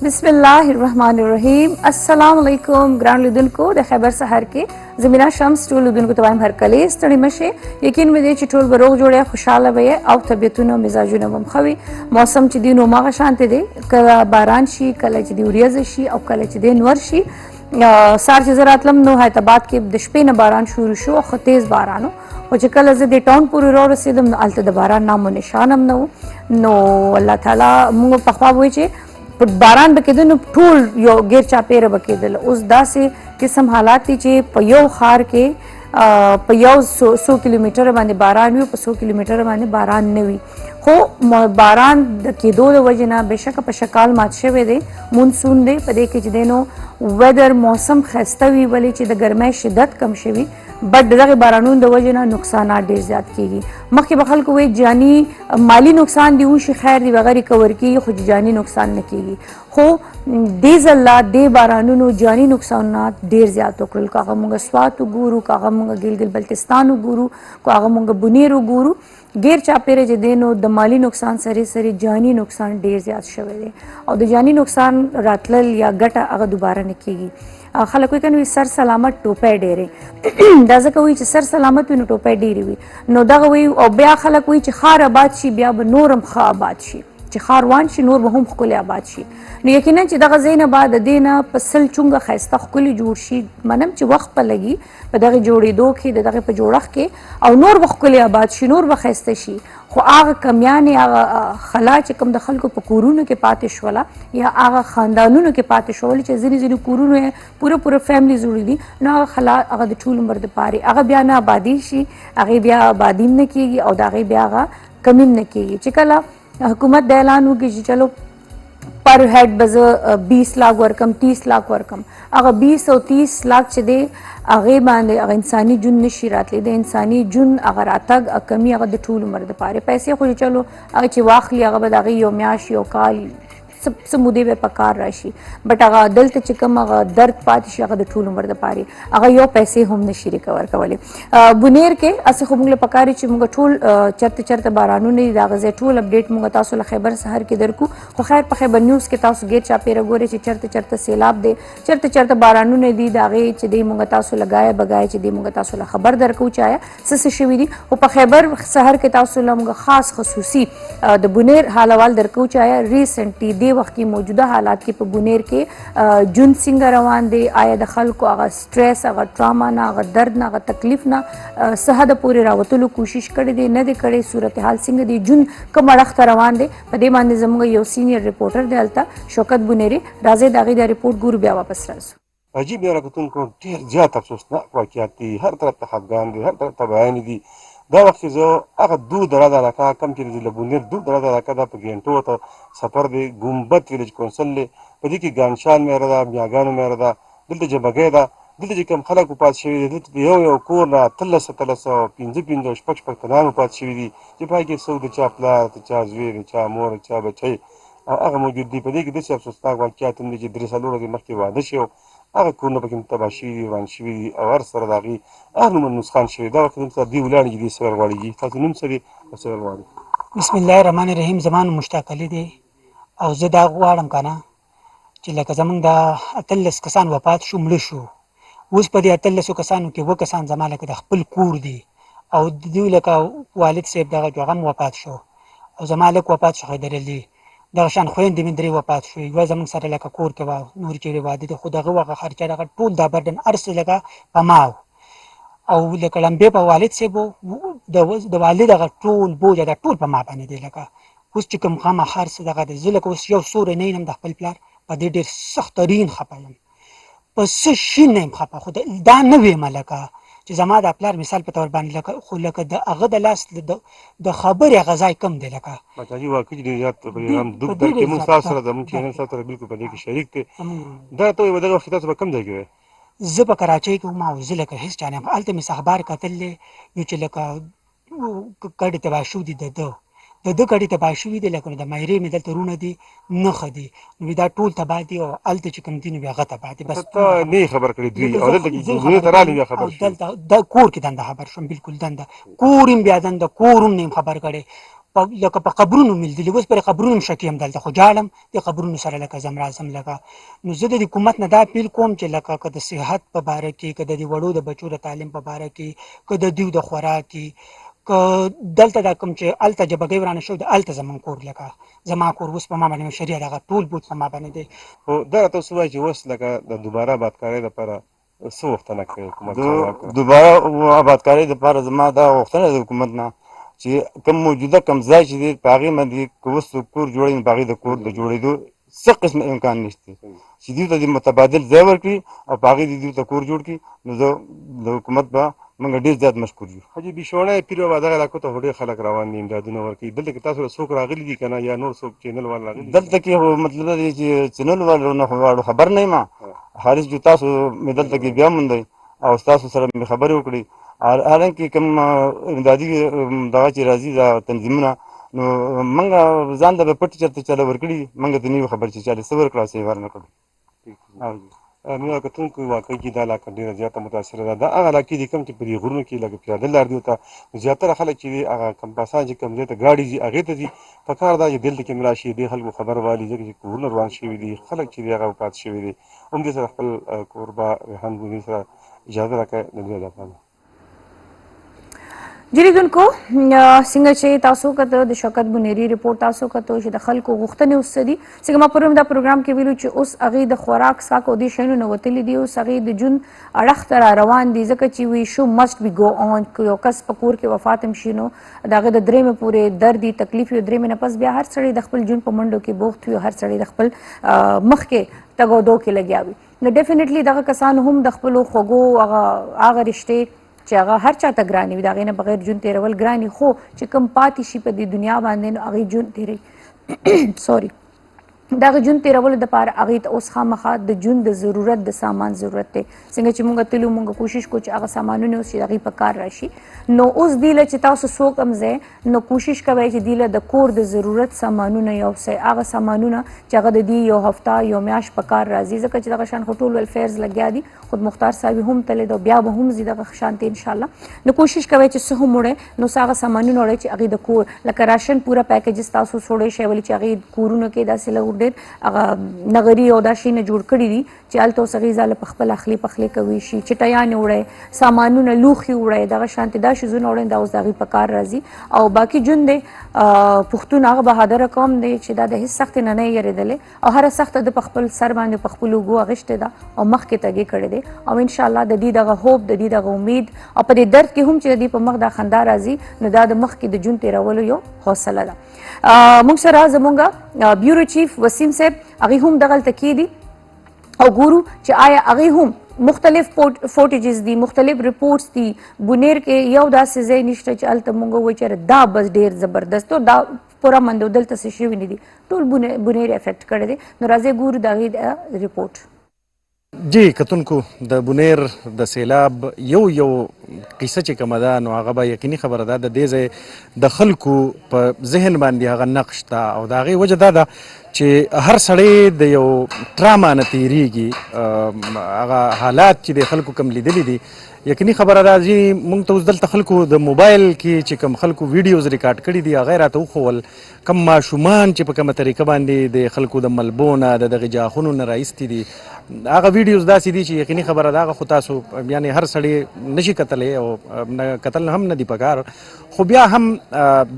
بسم الله الرحمن الرحیم. السلام علیکم ګران لیدونکو د خیبر سحر کې زمینا شمس ټول لیدونکو ته وایم هرکلی ستړي مشئ. یقین مې دی چې ټول به روغ جوړی خوشحاله به یې او طبیعتونه او مزاجونه به هم ښه وي. موسم چې دی نو هماغه شانتې دی، کله باران شي، کله چې دی وریځې شي او کله چې دی نور شي. سهار چې زه راتلم نو حیدرآباد کې د شپې نه باران شروع شو او ښه تیز باران و. خو چې کله زه د ټاون پورې راورسېدم نو هلته د باران نام و نشان هم نه و. نو الله تعالی موږ پخوا وایي چې باران به کېده نو ټول یو غیر چاپیره به کېدل. اوس داسې قسم حالات دي چې په یو ښار کې په یو 100 کیلومیټره باندې باران وي، په 100 کیلومیټره باندې باران نه وي. خو باران د کېدو د وجې نه بېشکه په شکال مات شوی دی، مونسون دی. په دې کې چې دی نو ویدر موسم ښایسته وي، ولې چې د ګرمۍ شدت کم شوي، بټ د دغې بارانونو د وجې نه نقصانات ډېر زیات کېږي. مخکې به خلکو وایي جاني مالی نقصان دی وشي خیر دی وغیرې کور کېږي، خو جاني نقصان نه کېږي. خو دې ځله دې بارانونو جاني نقصانات ډېر زیات وکړل. که هغه موږ سوات وګورو، که هغه موږ ګلګل بلتستان وګورو، که هغه موږ بونیر وګورو، غیر چاپیره چې دی نو د مالی نقصان سره سره جاني نقصان ډېر زیات شوی دی او د جاني نقصان راتلل یا ګټه هغه دوباره نه کېږي. خلک وایي که نه وي سر سلامت ټوپۍ ډېرې دا ځکه وایي چې سر سلامت وي نو ټوپۍ ډېرې وي. نو دغه وایي او بیا خلک وایي چې ښار آباد شي بیا به نور هم ښه آباد شي، چې ښار وان شي نور به هم ښکلی آباد شي. نو یقینا چې دغه ځای نه بعد د دې نه په سل چونګه ښایسته ښکلي جوړ شي. منم چې وخت به لګي په دغې جوړېدو کې، د دغې په جوړښت کې، او نور به ښکلي آباد شي، نور به ښایسته شي. خو هغه کمیانې، هغه خلا چې کوم د خلکو په کورونو کې پاتې شوله یا هغه خاندانونو کې پاتې شول چې ځینې ځینې کورونو یې پوره فیملی جوړي دي، نو هغه خلا هغه د ټول عمر دپارې هغه بیا نه آبادي شي، هغې بیا آبادي هم نه کېږي او د هغې بیا هغه کمي هم نه کېږي. چې کله حکومت د اعلان وکړي چې چلو پر هیډ به زه 20 لاک ورکم، 30 لاک ورکم، هغه 20 او 30 لاک چې دی هغې باندې هغه انساني ژوند نشي راتلی. د انساني ژوند هغه راتګ کمي هغه د ټول عمر دپارې پیسې خو چې چلو هغه چې واخلي هغه به د هغې یو میاشت یو کال څه مودې به په کار راشي، بټ هغه دلته چې کوم هغه درد پاتې شي هغه د ټول عمر دپارې هغه یو پیسې هم نشي ریکور کولی. بونیر کې هسې خو موږ له پکار چې موږ ټول چرته بارانونه دي د هغه ځای ټول اپډیټ موږ تاسو له خیبر سحر کې درکو. خو خیر په خیبر نیوز کې تاسو غیر چاپېره ګورئ چې چرته سیلاب دی، چرته بارانونه دي، د هغې چې دی موږ تاسو لګایه بګایه چې دی موږ تاسو له خبر درکو چې آیا څه شوي دي. خو په خیبر سحر کې تاسو له موږ خاص خصوصي د بونیر حال احوال درکو چې آیا ریسنټلی دې وخت کې موجوده حالات کې په بونیر کې ژوند څنګه روان دی، آیا د خلکو هغه سټریس، هغه ټراما نه، هغه درد نه، هغه تکلیف نه څه حده پورې راوتلو کوشش کړې دی، نه دی کړی، صورتحال څنګه دی، ژوند کوم اړخ ته روان دی. په دې باندې زموږ یو سینیر ریپورټر دی هلته شوکت بونیري، راځئ د هغې دا ریپورټ ګورو بیا واپس راځو. عجیب دی کتونکو، ډېر زیات افسوسناک واقعات دي، هر طرف ته خفګان دي، هر طرف ته بیانې دي. دا وخت چې زه هغه دور دراز علاقه کم چې د بونیر دور دراز علاقه دا په ګینټو ته سفر دی، ګمبت ویلج کونسل دی، په دې کې ګانشال میره ده، میاګانو میره ده، دلته جبګۍ ده، دلته چې کوم خلک وفات شوي دي دلته یو کور نه 1315 شپږ تنان وفات شوي دي چې په هغې کې څوک د چا پلار، د چا زوی، د چا مور، د چا بچی هغه موجود دي. په دې کې داسې افسوسناک واقعات هم دي چې 3 څلور ورځې مخکې واده شوی، هغه کورونه پکې تباه شوي دي، وران شوي دي او هر سره د هغې هر نومه نسخان شوي. دا وخت دلته دوی ولاړ دي، دوی صبر غواړي. تاسو نوم څه دی او صبر غواړي؟ بسم الله الرحمن الرحیم. زما نوم مشتاق علي دی او زه دا غواړم که نه چې لکه زمونږ دا 18 کسان وفات شو، مړه شو، اوس په دې 18 کسانو کې 2 کسان زما لکه د خپل کور دي او د دوی لکه والد صاحب دغه جو هغه هم وفات شو او زما لک وفات شو حیدرعلي، دغه شان خویندې مې 3 وفات شوې، یوه زمونږ سره لکه کور کې وه، نور چېرې واده دي، خو دغه وغه خرچه دغه ټول دا بردن هر څه لکه په ما او لکه لمبې په والد صاحب د والد هغه ټول بوجه دا ټول په ما باندې دی. لکه اوس چې کوم خامخا هر څه دغه دی، زه لکه اوس یو سوری نه یم د خپل پلار، په دې ډېر سختترین خفه یم، په څه شي نه یم خفه، خو دا نه ویم لکه چې زما د پلار مثال په طور باندې لکه خو لکه د هغه د لاس د خبرې هغه ځای کم دی. لکه ماچاجي واقعي ډېر زیات هم دوک در کې موږ ستاسو سره زموږ چینل سره بالکل په دې کې شریک دی. دا ته وایي دغه وخت تاسو به کوم ځای کې وئ؟ زه په کراچۍ کې وم او زه لکه هېڅ چا نه یم. هلته مې اخبار کتلی یو چې لکه کډې تباه شوي دي، د ده کډې تباه شوي دي، لکه د میرې مې دلته رونه دي نښه دي، نو دا ټول تباه دي او هلته چې کوم دي نو هغه تباه دي. بس ته نه یې خبر کړې دوی او دلته دنیا ته رالې بیا خبر شوې؟ دلته د کور کې دنده خبر شوم، بالکل دنده کور یم، بیا دنده کور هم نه یم خبر کړی. لکه په قبرونو میلدلي، اوس پر قبرونو شکي هم دلته، خو جاړم د قبرونو سره لکه ځم راځم لکه. نو زه د حکومت نه دا اپیل کوم چې لکه که د صحت په باره کې، که د دې وړو د بچو د تعلیم په باره کې، که د دوی د خوراک کې، که دلته دا کوم چې هلته جبهګۍ ورانه شوې ده، هلته زمونږ کور لکه زما کور اوس په ما باندې شریعه دغه ټول بوت په ما باندې دی. خو دا راته اوس ووایي چې اوس لکه د دوباره آبادکارۍ دپاره څه غوښتنه کوي حکومت؟ دوباره آبادکارۍ دپاره زما دا غوښتنه د حکومت نه چې کوم موجوده کوم ځای چې دی په هغې باندې که اوس څوک کور جوړوي نو په هغې د کور د جوړېدو څه قسم امکان نشته چې دوی ته د متبادل ځای ورکړي او په هغې د دوی ته کور جوړ کړي. نو زه د حکومت به موږ ډېر زیات مشکور یو. حاجي بشوڼی پیر بابا دغه علاقو ته خو ډېر خلک روان دي امدادونه ورکوي. دلته کې تاسو څوک راغلي دي که نه یا نور څوک چینل وال راغلي؟ دلته کې خو مطلب دا دی چې چینل والو نه خو خبر نه یم. حارث جو تاسو مې دلته کې بیا موندی او ستاسو سره مې خبرې وکړې. حالانکې کوم امدادي دغه چې راځي دا تنظیمونه نو موږ ځان ته به پټ چېرته چاله ورکړي، موږ ته نه وي خبر چې چاله څه ورکړه څه یې ورنه کړو. نو کتونکو واقعي کې دا علاقه ډېره زیاته متاثره ده. دا هغه علاقې دي کوم چې په دې غرونو کې لکه پیاده لار دي ورته زیاتره خلک چې دي هغه کمپاسان چې کوم ځای ته ګاډي ځي هغې ته ځي. په کار دا چې دلته کې هم راشي دې خلکو خبر والي ځکه چې کورونه روان شوي دي، خلک چې دي هغه وفات شوي دي. همدې سره خپل کوربه ریحان بوني سره اجازه راکړئ د دې لپاره. جریدونکو څنګه چې تاسو کته د شوکت بنيري رپورټ تاسو کته چې د خلکو غوښتنې اوس دي څنګه ما پرون دا پروګرام کې ویلو چې اوس هغه د خوراک ساکو دي شنو نو وتلی دی اوس هغه د جون اړخ تر روان دي ځکه چې وی شو مست بي گو اون یو کس په کور کې وفات هم شینو داغه د درې مې پورې درد تکلیف یو درې مې نه پس بیا هر سړی د خپل جون په منډو کې بوخت وي، هر سړی د خپل مخ کې تګودو کې لګیا وي. نو ډیفینیټلی دغه کسان هم د خپل خوګو هغه رشته چې هغه هر چا ته ګرانې وي، د هغې نه بغیر ژوند تېرول ګرانې، خو چې کوم پاتې شي په دې دنیا باندې نو هغې ژوند تېروي. سوري د هغه ژوند تېرولو دپاره هغې ته اوس خامخا د ژوند د ضرورت د سامان ضرورت دی. څنګه چې مونږ تلو مونږ کوشش کوو چې هغه سامانونه اوس چې د هغې په کار راشي. نو اوس دوی له چې تاسو څوک هم ځئ نو کوشش کوئ چې دوی له د کور د ضرورت سامانونه یوسئ، هغه سامانونه چې هغه د دې یو هفته یو میاشت په کار راځي، ځکه چې دغه شان خو ټول ویلفیرز لګیا دي. خود مختار صاحب هم تللی دی، بیا به هم ځي دغه شانتې انشاءالله. نو کوشش کوئ چې څه هم وړئ نو څه هغه سامانونه وړئ چې هغې د کور لکه راشن پوره پیکیجز تاسو وړئ شی ولې چې هغې کورونو کې داسې لږ ډېر هغه نغري او دا شیونه جوړ کړي دي چې هلته اوس هغې ځاله په خپل اخلي پخلی کوي شي، چټیانې وړئ، سامانونه لوښي وړئ، دغه شانتې دا شیزونه وړئ دا اوس د هغې په کار راځي. او باقي ژوند دی پښتون هغه بهادره قوم دی چې دا د هېڅ سختې نه نه یېرېدلی او هره سخته د په خپل سر باندې په خپلو اوږو اخیستې ده او مخکې تګې کړې دی. او انشاءالله د دې دغه هوپ د دې دغه امید او په دې درد کې هم چې د دې په مخ دا خندا راځي نو دا د مخکې د ژوند تېرولو یو حوصله ده. موږ سره زمونږ بیورو چیف وسیم صاحب هغې هم دغلته کې دي او ګورو چې آیا هغې هم مختلف فوټیجز دي، مختلف رپورټس دي. بونیر کې یو داسې ځای نشته چې هلته مونږ ووایو چې دا بس ډېر زبردست او دا پوره منډو دلته څه شوي نه دي، ټول بونیر افیکټ کړی دی. نو راځئ ګورو د هغې رپورټ. جی کتونکو د بونیر د سیلاب یو قصه چې کومه ده نو هغه به یقیني خبره ده د دې ځای د خلکو په ذهن باندې هغه نقش ده او د هغې وجه دا ده چې هر سړی د یو ټراما نه تېرېږي. هغه حالات چې د خلکو کوم لیدلي دي یقیني خبره ده چې موږ ته اوس دلته خلکو د موبایل کې چې کوم خلکو ویډیوز ریکارډ کړي دي هغه یې راته وښول، کوم ماشومان چې په کومه طریقه باندې د خلکو د ملبو نه د دغې جاخونو نه رایستي دي هغه ویډیوز داسې دي چې یقیني خبره ده هغه خو تاسو یعنې هر سړی نشي کتلی او کتل هم نه دي په کار، خو بیا هم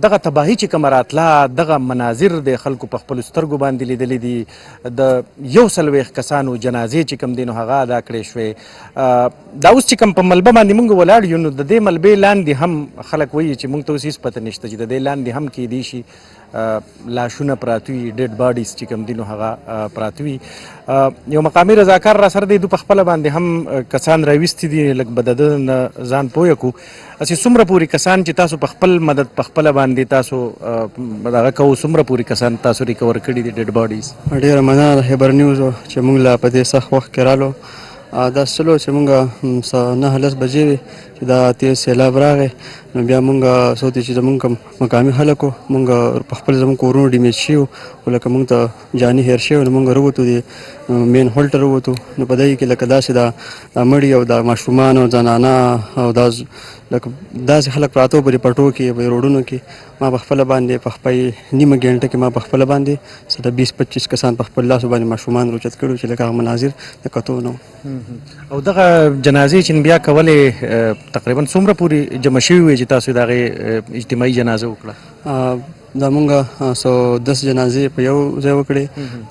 دغه تباهي چې کومه راتله دغه مناظر د خلکو په خپلو سترګو باندې لیدلي دي. د 140 کسانو جنازې چې کوم دي نو هغه ادا کړې شوې. دا اوس چې کوم په ملبه باندې مونږ ولاړ یو نو د دې ملبې لاندې هم خلک وایي چې مونږ ته اوس هېڅ پته نشته چې د دې لاندې هم کیدی شي لاشونه پراته وي، ډیډ باډیز چې کوم دي نو هغه پراته وي. یو مقامي رضاکار را سره دی، دو په خپله باندې هم کسان راویستي دي لږ به د ده نه ځان پویه کړو. هسې څومره پورې کسان چې تاسو په خپل مدد په خپله باندې تاسو دغه کوو څومره پورې کسان تاسو ریکور کړي دي ډیډ باډیز؟ ډېره مننه د خیبر نیوزو چې موږ لا په دې سخت وخت کې رالو. دا سلو چې مونږ 9:10 بجې وې چې دا تیز سیلاب راغی نو بیا مونږ څو چې زمونږ کوم مقامي خلک وو مونږ په خپل زمونږ کورونو ډیمیج شوي وو خو لکه مونږ ته جاني هیر شوی نو مونږ راووتو د مین هول ته راووتو نو په دې کې لکه داسې دا مړي او دا ماشومان او زنانه او دا لکه داسې خلک پراته وو په دې پټو کې په روډونو کې ما په خپله باندې په خپل نیمه ګنټه کې ما په خپله باندې څه د 20-25 کسان په خپل لاسو باندې ماشومان روچت کړو چې لکه هغه مناظر د کتو نه او دغه جنازې چې بیا کولې تقریبا څومره پورې جمع شوي وې چې تاسو د هغې اجتماعي جنازه وکړه؟ دا مونږ 110 جنازې په یو ځای وکړې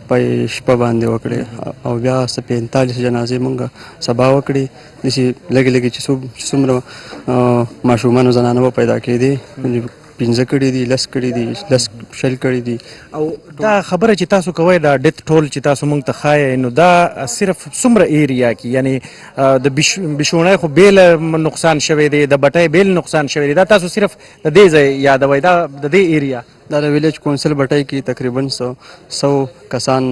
په شپه باندې وکړې او بیا 45 جنازې مونږ سبا وکړې داسې لږې لږې چې څومره ماشومان او زنانه به پیدا کېدې 15 کړي دي 10 کړي دي 10 شل کړي دي. او دا خبره چې تاسو کوئ دا ډیت ټول چې تاسو مونږ ته ښایئ نو دا صرف څومره ایریا کې یعنی د بشونی خو بیل نقصان شوی دی د بټۍ بیل نقصان شوی دی دا تاسو صرف د دې ځای یادوئ دا د دې ایریا دا د ویلیج کونسل بټۍ کې تقریبا 100 کسان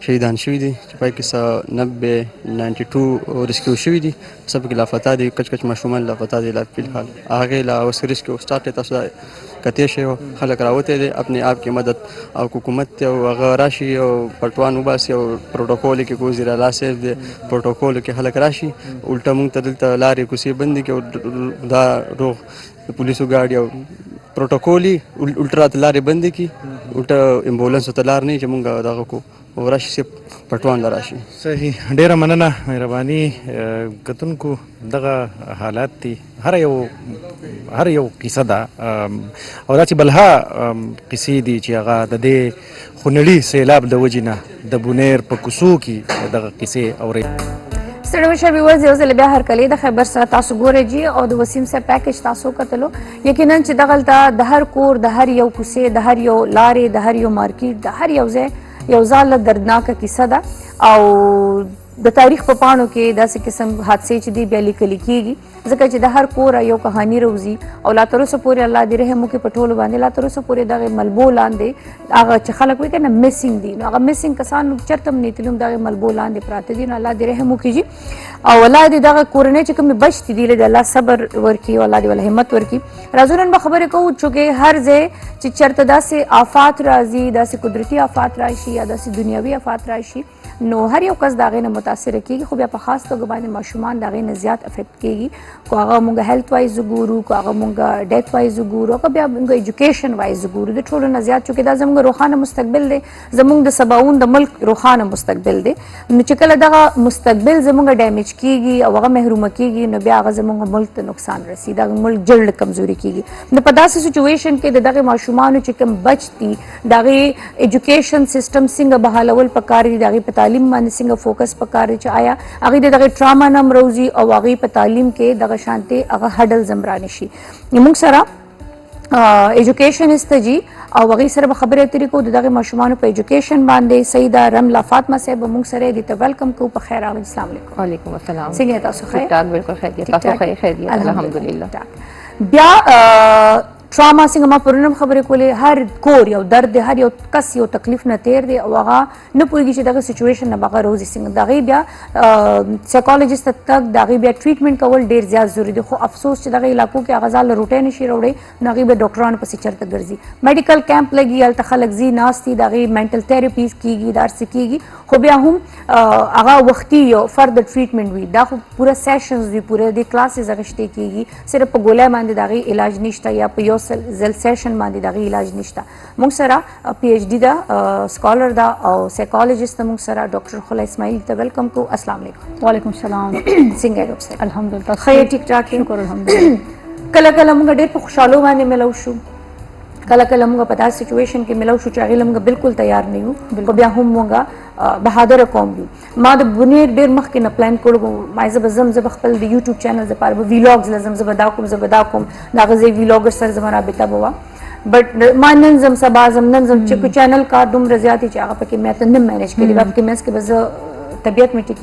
شهیدان شوي دي چې پای کې 92 ریسکیو شوي دي سب کې لاپتا دي کچ کچ ماشومان لاپتا دي لا فلحال هغه لا اوس ریسکیو سٹارټ تاسو کته شي خلک راوته دي خپل آپ کې مدد او حکومت او هغه راشي او پټوان وباسي او پروتوکول کې وزیر اعلی صاحب دي پروتوکول کې خلک راشي الټا مونږ ته دلته لارې کوسي بندي کې دا روغ پولیسو ګاډي او پروتوکولي الټرا لارې بندي کې الټا امبولانس ته لار نه چې مونږ دغه کو او راشي سپ پټوان لراشي. صحیح ډیره مننه مهرباني کتونکو دغه حالات دي هر یو کیسه ده او دا چې بلها کیسې دي چې هغه د دې خونړي سیلاب د وجې نه د بونیر په کوڅو کې دغه کیسې اورئ. ستړي مشه ویورز یو ځل بیا هرکلی د خیبر سره تاسو ګورئ جی او د وسیم صاحب پیکج تاسو کتلو یقینا چې دغلته د هر کور د هر یو کوڅې د هر یو لارې د هر یو مارکیټ د هر یو ځای یو ځاله دردناکه کیسه ده او د تاریخ په پاڼو کې داسې قسم حادثې چې دي بیا لیکلي کېږي ځکه چې د هر کوره یو کهاني روزي او لا تر اوسه پورې الله دې رحم وکړي په ټولو باندې لا تر اوسه پورې دغه ملبو لاندې هغه چې خلک وایي که نه مسینګ دي نو هغه مسینګ کسان چېرته هم نیتلي هم دغه ملبو لاندې پراته دي نو الله دې رحم وکړي او الله دې دغه کورنۍ چې کومې بچ دي د الله صبر ورکړي او الله دې ول همت ورکړي. راځو نن به خبرې کوو چونکې هر ځای چې چېرته داسې آفات راځي داسې قدرتي آفات راشي یا داسې دنیوي آفات راشي نو هر یو کس د هغې نه متاثره کېږي خو بیا په خاص توګه باندې ماشومان د هغې نه زیات افیکټ کېږي کو هغه مونږ هیلث وایز وګورو کو هغه مونږ ډیث وایز وګورو که بیا مونږ ایجوکیشن وایز وګورو د ټولو نه زیات چونکې دا زموږ روښانه مستقبل دی زموږ د سباوون د ملک روښانه مستقبل دی نو چې کله دغه مستقبل زموږ ډیمیج کېږي او هغه محرومه کېږي نو بیا هغه زموږ ملک ته نقصان رسي دغه ملک جلد کمزوري کېږي نو په داسې سچویشن کې د دغې ماشومانو چې کوم بچ دي د هغې ایجوکیشن سیسټم څنګه بحالول پکار دي د هغې په تعلیم باندې څنګه فوکس پکار دی چې آیا هغې د دغې ټراما نه هم روزي او هغې په تعلیم کې دغه شانتې هغه هډلز هم رانشي. موږ سره ایجوکیشنسټ جي او هغې سره به خبرې اترې کوو د دغې ماشومانو په ایجوکیشن باندې سیده رمله فاطمه صاحب به موږ سره دې ته ویلکم کوو. په خیر راغلي. السلام علیکم. وعلیکم السلام. څنګه تاسو خیر؟ ټاک بالکل خیریت. تاسو خیریت؟ الحمدلله. بیا ټراما څنګه ما پرون هم خبرې کولې هر کور یو درد دی هر یو کس یو تکلیف نه تیر دی او هغه نه پوهېږي چې دغه سچویشن نه بغیر روزي څنګه د هغې بیا سایکالوجسټ ته تګ د هغې بیا ټریټمنټ کول ډېر زیات ضروري دی خو افسوس چې دغه علاقو کې هغه ځان له روټۍ نشي راوړی نو هغې بیا ډاکټرانو پسې چېرته ګرځي میډیکل کیمپ لګي هلته خلک ځي ناست دي د هغې مینټل تھراپیز کېږي دا هر څه کېږي خو بیا هم هغه وختي یو فردر ټریټمنټ وي دا خو پوره سیشنز وي پوره د کلاسز اخیستې کېږي صرف په ګولۍ باندې د هغې علاج نشته یا په یو ځل سیشن باندې دغه علاج نشته. موږ سره پی ایچ ډي ده سکالر ده او سایکالوجسټ ده موږ سره ډاکټر خلا اسماعیل ته ویلکم کوو. السلام علیکم. وعلیکم السلام. څنګه یې ډاکټر صاحب؟ الحمدلله ښه ټیک ټاک یم. شکر الحمدلله. کله کله موږ ډېر په خوشحالو باندې ملو شو کله کله موږ په داسې سچویشن کې ملو شو چې هغې له موږ بالکل تیار نه یو خو بیا هم موږ بهادره قوم یو. ما د بونیر ډېر مخکې نه پلان کړی ما زه به ځم زه به خپل د یوټیوب چینل دپاره به ویلاګز له ځم زه به دا کوم زه به دا کوم د هغه ځای ویلاګر سره زما رابطه به وه بټ ما نن ځم سبا ځم نن ځم چې چینل کار دومره زیات چې هغه پکې مې ته نه مینج کړي بیا پکې منځ کې به زه طبیعت مې ټیک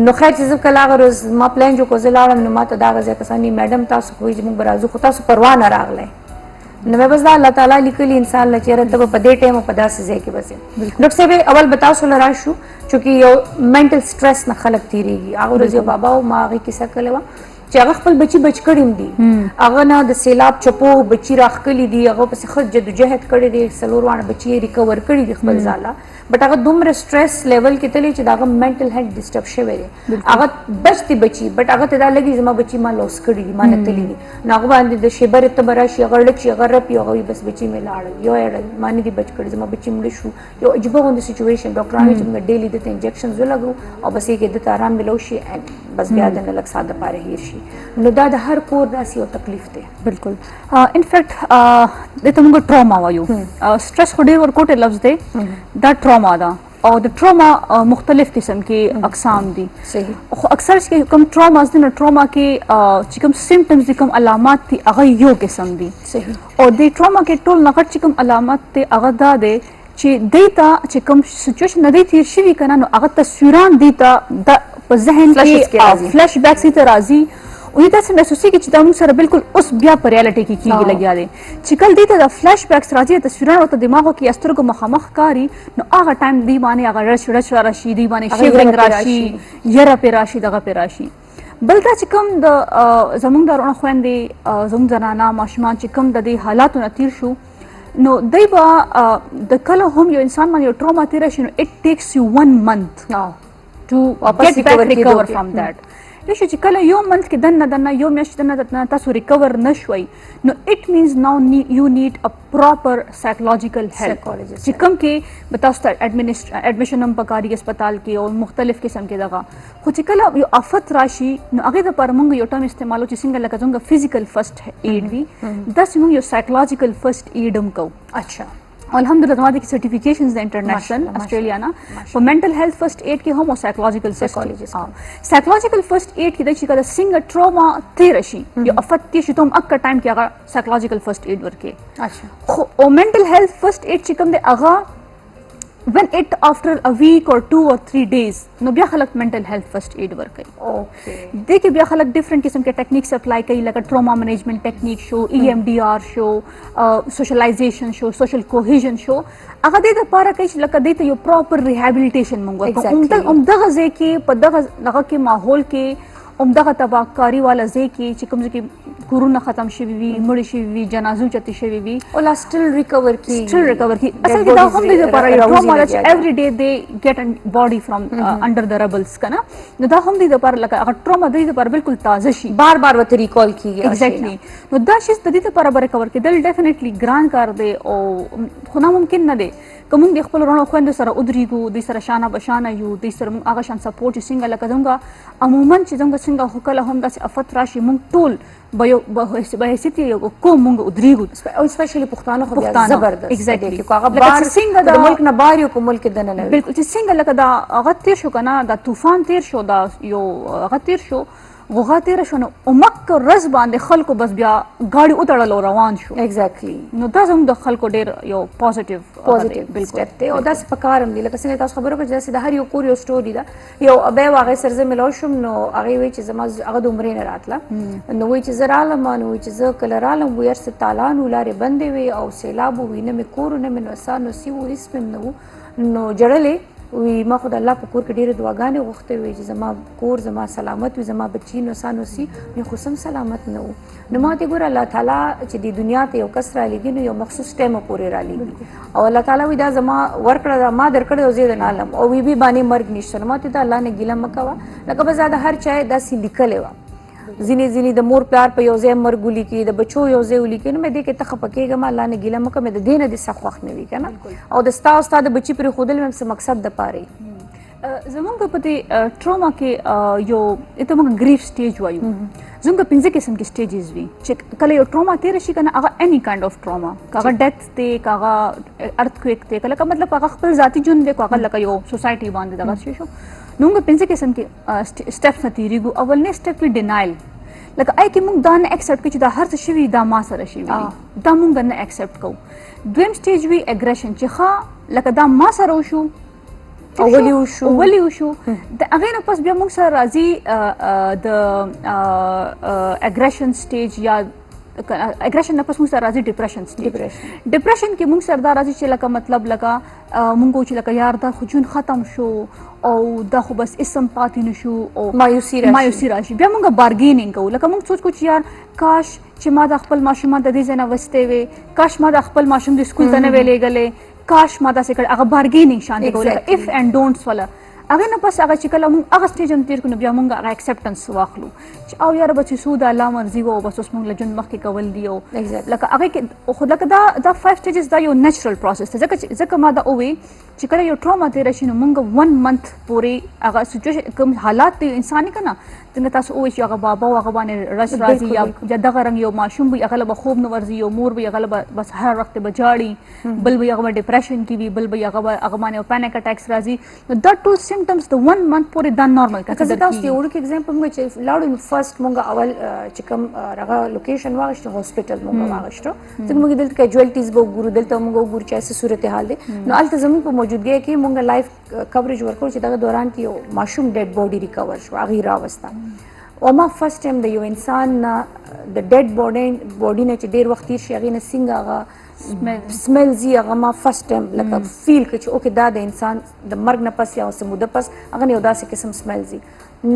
نو خیر چې زه کله هغه روز ما پلان جو کو زه لاړم نو ما ته دا هغه ځای کسان میډم تاسو خو وایي چې موږ به راځو خو تاسو پروا نه راغلی نو مې بس دا الله تعالی لیکلي انسان له چېرې ته به په دې ټایم او په داسې ځای کې بس ډاکټر صاحب اول به تاسو له راشو چونکې یو منټل سټرس نه خلک تېرېږي هغه ورځ یو بابا و ما هغې کیسه کړې وه چې هغه خپل بچي بچ کړي دي، هغه نه د سیلاب چپو بچي راخکلي دي، هغه پسې ښه جدوجهد کړی دی، 4 واړه بچي یې ریکور کړي دي خپل ځاله، بټ هغه دومره سټریس لیول کې تللی چې د هغه منټل هیلث ډسټرب شوی دی، هغه بچ دی بچي بټ هغه ته دا لګي زما بچي ما لوس کړي دي، ما نه تللي دي، نو هغه باندې د شیبر ته به راشي، هغه ړک شي، هغه رپي، هغه وایي بس بچي مې لاړل، یو اړل ما نه دي بچ کړي، زما بچي مړه شو، یو عجیبه غوندې سچویشن. ډاکټران وایي چې موږ ډیلي دته انجکشنز ولګو او بس یې کې دته آرام ملو شي، بس بیا د نه لږ ساعت دپاره هیر شي. نو دا د هر کور داسې یو تکلیف دی. بالکل انفیکټ دته موږ ټراما وایو، سټرس خو ډېر ورکوټی لفظ دی، دا ټراما ده او د ټراما مختلف قسم کې اقسام دي. صحیح. خو اکثر چې کوم ټراماز دي نو ټراما کې چې کوم سمپټمز دي، کوم علامات دي، هغه یو قسم دي. صحیح. او د ټراما کې ټول نغټ چې کوم علامات دي هغه دا دی چې دیتا چې کوم سچویشن نه دی تیر شوي کنه نو هغه تصویران دیتا د په ذهن کې فلش بیکس ته راځي او دې تاسو محسوسېږي چې دا موږ سره بالکل اوس بیا په ریالټي کې کېږي لګیا دی، چې کله دې ته د فلش بیکس راځي تصویرونه ورته دماغو کې سترګو مخامخ ښکاري نو هغه ټایم دی باندې هغه رش راشي، دی باندې شیورنګ راشي، یره پې راشي، دغه پې راشي. بل دا چې کوم د زموږ د رڼه خویندې زموږ زنانه ماشومان چې کوم د دې حالاتو نه تیر شو نو دی به د کله هم یو انسان باندې یو ټراما تیره شي نو اټ ټیکس یو 1 month to get back recover from that. نشو چې کله یو منث کې دنه یو میاشت دنه تاسو ریکور نشوي نو اټ مینز ناو یو نیډ ا پراپر سایکولوژیکل هیلپ چې کوم کې به تاسو ته اډمیشن هم پکاري هسپتال کې او مختلف قسم کې دغه. خو چې کله یو آفت راشي نو هغې دپاره موږ یو ټرم استعمالو چې څنګه لکه څنګه فزیکل فرسټ ایډ وي داسې موږ یو سایکولوژیکل فرسټ ایډ هم کوو. اچھا. الحمدلله زما د سرټیفیکیشنز د انټرنیشنل استرالیا نه په منټل هیلث فرست ایډ کې هم او سایکولوژیکل سایکولوژیکل فرست ایډ کې د چې کله څنګه ټراما تیر شي یو افت تیر شي ته هم اکه ټایم کې هغه سایکولوژیکل فرست ایډ ورکې. اچھا. خو او منټل هیلث فرست ایډ چې کوم دی هغه when it after a week or 2 or 3 days نو بیا خلک منټل هیلث فرست ایډ ورکوي. دې کې بیا خلک ډفرنٹ قسم کې ټیکنیکس اپلای کوي لکه ټراما مینجمنٹ ټیکنیک شو، EMDR شو، سوشلایزیشن شو، سوشل کوهیژن شو، هغه دې دپاره کوي چې لکه دې ته یو پراپر ریهابلیټیشن موږ ورکوو همدغه ځای کې په دغه کې ماحول کې همدغه تباهکاري والا ځای کې چې کوم ځای کې کورونه ختم شوي وي، مړي شوي وي، جنازو چتې شوي وي او لا سټل ریکور کی اصل کې دا هم دې دپاره یو ټراما ده چې ایوری ډے دې ګیټ باډي فرام انډر د ربلز که نه نو دا هم دې دپاره لکه هغه ټراما د دې دپاره بالکل تازه شي، بار بار ورته ریکال کیږي. ایگزیکټلی. نو دا شیز د دې دپاره به ریکور کېدل ډیفینیټلی ګران کار دی او خو ناممکن نه دی که موږ د خپلو رڼو خویندو سره ودرېږو، دوی سره شانه بشانه یو، دوی سره موږ هغه شان سپورټ چې څنګه لکه زموږ عموما چې زموږ څنګه خو کله هم داسې افت راشي موږ ټول به حیثیت یو کوم موږ ودرېږو او سپیشلی پښتانه خو بیا زبردست ایگزیکټلی هغه بار څنګه د ملک نه بار یو کوم ملک دننه نه بالکل چې څنګه لکه دا هغه تیر شو که نه دا طوفان تیر شو دا یو هغه تیر شو غوغا تیره شو نو عمق ورځ باندې خلکو بس بیا ګاډي وتړل او روان شو. ایگزیکټلی. نو دا زموږ د خلکو ډېر یو پازیټیو سټیپ دی او داسې په کار هم دي لکه څنګه تاسو خبرو کړه چې داسې د هر یو کور یو سټوري ده. یو بیا هغې سره زه میلاو شوم نو هغې وایي چې زما هغه د عمرې نه راتله نو وایي چې زه رالم نو وایي چې زه کله رالم وایي هر څه تالان و لارې بندې وې او سیلاب و نه مې کور و نه مې نڅا نڅي و هېڅ مې نه و نو جړلې وی ما خو د الله په کور کې ډېرې دعاګانې غوښتې وې چې زما کور زما سلامت وي زما بچي نڅا نڅي مې خو سم سلامت نه و نو ما ته ګوره الله تعالی چې د دنیا ته یو کس رالیږي نو یو مخصوص ټایمه پورې رالیږي او الله تعالی وایي دا زما ورکړه ده ما درکړې او زه یې نه عالم او وی بي باندې مرګ نشته نو ما ته د الله نه ګیله مه کوه لکه به زه د هر چا داسې لیکلې وه ځینې د مور پلار په یو ځای مرګ ولیکي د بچو یو ځای ولیکي نو مې دې کې ته خفه کېږم الله نه ګیله مه کوه مې د دې نه دې څه خوښ نه وي که نه او د ستا او ستا د بچي پرېښودل مې څه مقصد دپاره وي. زمونږ په دې ټراما کې یو ته موږ ګریف سټیج وایو زموږ 5 قسم کې سټیجز وي چې کله یو ټراما تېره شي که نه هغه اني کاینډ اف ټراما که هغه ډیث دی که هغه ارتکویک دی که لکه مطلب هغه خپل ذاتي ژوند دی که هغه لکه یو سوسایټي باندې دغه شی شو نو موږ 5 قسم کې سټیپس نه تېرېږو. اولنی سټیپ وي ډینایل لکه آی کې موږ دا نه ایکسپټ کوو چې دا هر څه شوي دا ما سره شوي دا موږ نه ایکسپټ کوو. دویم سټیج وي اګریشن چې ښه لکه دا ما سره وشو او ولې وشو د هغې نه پس بیا موږ سره راځي د اګریشن سټیج یا اګریشن نه پس موږ سره راځي ډیپریشن ډیپریشن کې موږ سره دا راځي چې لکه مطلب لکه موږ چې لکه یار دا خو جون ختم شو او دا خو بس اسم پاتې نشو او مایوسی راشي بیا موږ بارګینینګ کوو لکه موږ سوچ کو چې یار کاش چې ما د خپل ماشومان د دې ځای نه وستې وې کاش ما د خپل ماشوم د سکول ته نه وې لېږلې کاش ما داسې کړ هغه بارګینینګ شان دی کوله اف اینڈ ډونټس والا هغه نه پس هغه چې کله موږ هغه سټیج هم تیر کړو بیا موږ هغه اکسپټنس واخلو چې او یار بچي سود الله مرضي وو بس اوس موږ لجن مخکې کول دی او لکه هغه کې خو لکه دا 5 سټیجز دا یو نیچرل پروسس دی ځکه ما دا وې چې کله یو ټراما تیر شي نو موږ 1 منث پورې هغه سچویشن کوم حالات دی انساني کنه څنګه تاسو وې چې هغه بابا او هغه باندې رس راځي یا دغه رنګ یو ماشوم وي هغه به خوب نه ورځي یو مور وي هغه بس هر وخت بجاړي بل وي هغه ډیپریشن کې وي بل وي هغه باندې پینیک اٹیکس راځي نو دا ټول سیمټمز د 1 منث پورې دا نارمل کله تاسو یو ورکه اگزامپل موږ چې لاړو فرست موږ اول چې کوم هغه لوکیشن واغشته هاسپټل موږ واغشته څنګه موږ دلته کیجوالټیز به ګورو دلته موږ ګورو چې څه صورتحال دی نو الته زموږ په موجودګۍ کې موږ لایف کوریج ورکړو چې دغه دوران کې یو ماشوم ډیډ باډي ریکور شو هغه راوسته او ما فرست ټایم د یو انسان د ډیډ باډي نه چې ډیر وخت تیر شي هغه نه څنګه هغه سمیل زی هغه ما فرست ټایم لکه فیل کړ چې اوکې دا د انسان د مرګ نه پس یا سموده پس هغه یو داسې قسم سمیل زی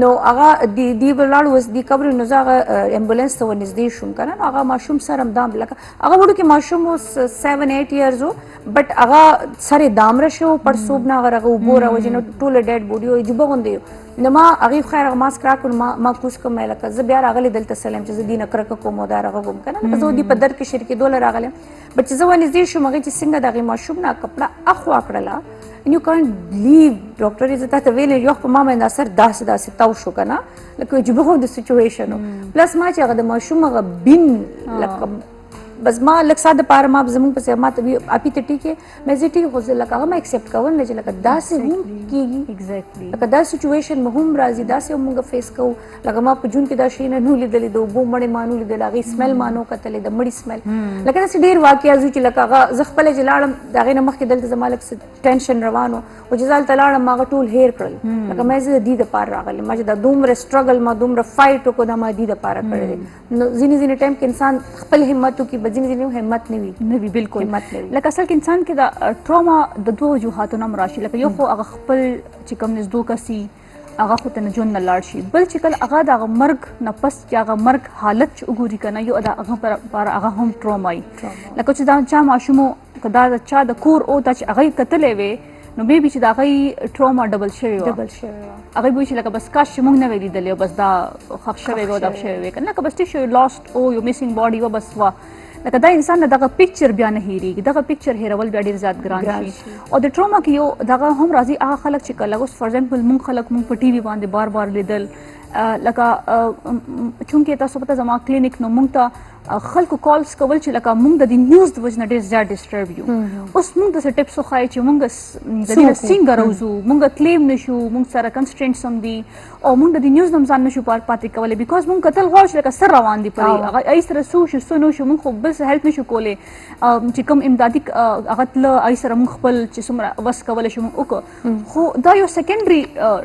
نو هغه دی ولاړ وس دی قبر نو هغه امبولانس ته ونږدې شوم کنه هغه ماشوم سره دام لکه هغه وړو کې ماشوم اوس 7-8 ایئرز وو بټ هغه سره دام رشو پر صوب نه هغه وګوره وجنه ټول ډیډ باډي او جبه غوندې نو ما هغه خیر هغه ماسک راکړ ما کوس کوم لکه زه بیا راغلی دلته سلام چې زه دینه کرک کوم دا هغه کوم کنه لکه زه دی په در کې شرکت دوله راغلم بټ چې زه ونږدې شوم هغه چې څنګه دغه ماشوم نه کپړه اخوا کړله and you can't believe ډاکټر یې ته ویلې یو په ما باندې اثر داسې تاو شو کنه لکه چې به د سچويشن پلس ما چې هغه د ماشوم هغه بین لکه بس ما لکه ساده پاره ما زمون په ما ته اپی ته ټیکه مې زه ټیک خو لکه هغه ما اکسپټ کول نه چې لکه داسې هم کیږي ایگزیکټلی لکه دا سچويشن مهم راځي داسې موږ فیس کوو لکه ما په جون کې دا شي نه نو لیدلې د وبو مړې مانو لیدل هغه سمیل مانو کتلې د مړی سمیل لکه داسې ډیر واقعیا چې لکه هغه زه خپل جلاړم دغه نه مخکې دلته زمالک ټینشن روانو او جزال تلاړم ما ټول هیر کړل لکه مې زه د دې لپاره راغلی ما چې د دومره سټرګل ما دومره فایټ وکړم د ما دې لپاره کړل نو ځینې ټایم کې انسان خپل همت وکړي ځینې همت نه وي بالکل لکه اصل کې انسان کې دا ټراما د دوه وجوهاتو نه راشي لکه یو خو هغه خپل چې کوم نزدو کسي هغه خو ته نه جون نه لاړ شي بل چې کله هغه د مرګ نه پس چې هغه مرګ حالت چې وګوري کنه یو د هغه پر هغه هم ټرامای لکه چې دا چا ماشومو کدا د چا د کور او د هغه کتلې وي نو بیبي چې دا غي ټراما ډبل شوی هغه به چې لکه بس کاش موږ نه ویل دلې بس دا خښ شوی و دا شوی وي کنه که بس تی شو لاست او یو میسینګ باډي و بس وا لکه دا انسان دغه پکچر بیا نه هېریږي دغه پکچر هېرول بیا ډېر زیات ګران شي او د ټراما کې یو دغه هم راځي هغه خلک چې کله اوس فار ایگزامپل مونږ خلک مونږ په ټي وي باندې بار بار لیدل لکه چونکې تاسو پته زما کلینیک نو مونږ ته خلکو کالز کول چې لکه مونږ د دې نیوز د وجه نه ډېر زیات ډسټرب یو اوس مونږ داسې ټپس وښایو چې مونږ د دې څنګه راوځو مونږ کلیم نشو مونږ سره کنسټرینټس هم دي او مونږ د دې نیوز نه ځان نشو پاتې کولی بیکاز مونږ کتل غواړو چې لکه سر روان دي پرې هغه ای سره څه وشو څه نه وشو مونږ خو بل څه هیلپ نشو کولی چې کوم امدادي هغه تله ای سره مونږ خپل چې څومره وس کولی شو مونږ وکړو خو دا یو سیکنډري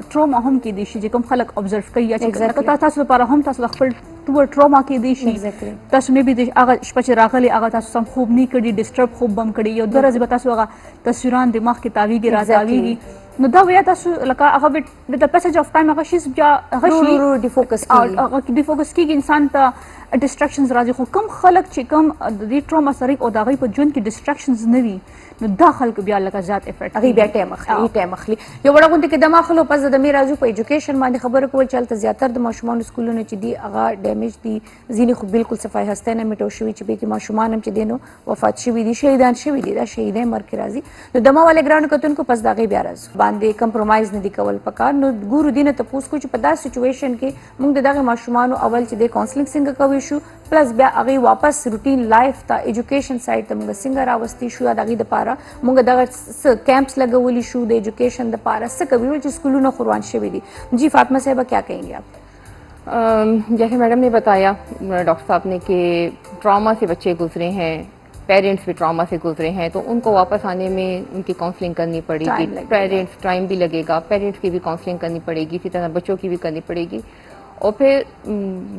ټراما هم کیدای شي چې کوم خلک ابزرو کوي یا چې تاسو لپاره هم تاسو خپل ټول ټراما کیدای شي تاسو مې به هغه شپه چې راغلی هغه تاسو سم خوب نه کړي ډسټرب خوب بم کړي یو دوه ورځې به تاسو هغه تصویران دماغ کې تاویږي راځي نو دا ویا تاسو لکه هغه د پیسج اف ټایم هغه شي بیا هغه شي ډیفوکس کیږي انسان ته ډسټرکشنز راځي خو کم خلک چې کم د دې ټراما سره او د هغوی په ژوند کې ډسټرکشنز نه وي نو دا خلک بیا لکه زیات افیکټ هغوی بیا ټایم اخلي یو وړه غونډه کې دمه اخلو پس د مې راځو په ایجوکیشن باندې خبره کول چې هلته زیاتر د ماشومانو سکولونه چې دي هغه ډیمیج دي ځینې خو بالکل صفای هستی نه میټو شوي چې پکې ماشومان هم چې دی نو وفات شوي دي شهیدان شوي دي دا شهیدای مرګ کې راځي نو دمه والے ګرانو کتونکو پس د هغې بیا راځو باندې کمپرومایز نه دي کول پکار نو ګورو دي نه تپوس کو چې په دا سچویشن کې موږ د دغه ماشومانو اول چې د کاونسلینګ څنګه کوی شو پلس بیا هغې واپس روټین لایف ته ایجوکیشن سایډ ته موږ څنګه راوستی شو د هغې دپاره موږ دغه څه کیمپس لګولی شو د ایجوکیشن دپاره څه کوي چې اسکولونه خو روان شوي دي جی فاطمہ صاحبہ کیا کہیں گے آپ جیسے میڈم نے بتایا ڈاکٹر صاحب نے کہ ٹراما سے بچے گزرے ہیں پیرنٹس بھی ٹراما سے گزرے ہیں تو ان کو واپس آنے میں ان کی کاؤنسلنگ کرنی پڑے گی پیرنٹس ٹائم بھی لگے گا پیرنٹس کی بھی کاؤنسلنگ کرنی پڑے گی اسی طرح بچوں کی بھی کرنی پڑے گی اور پھر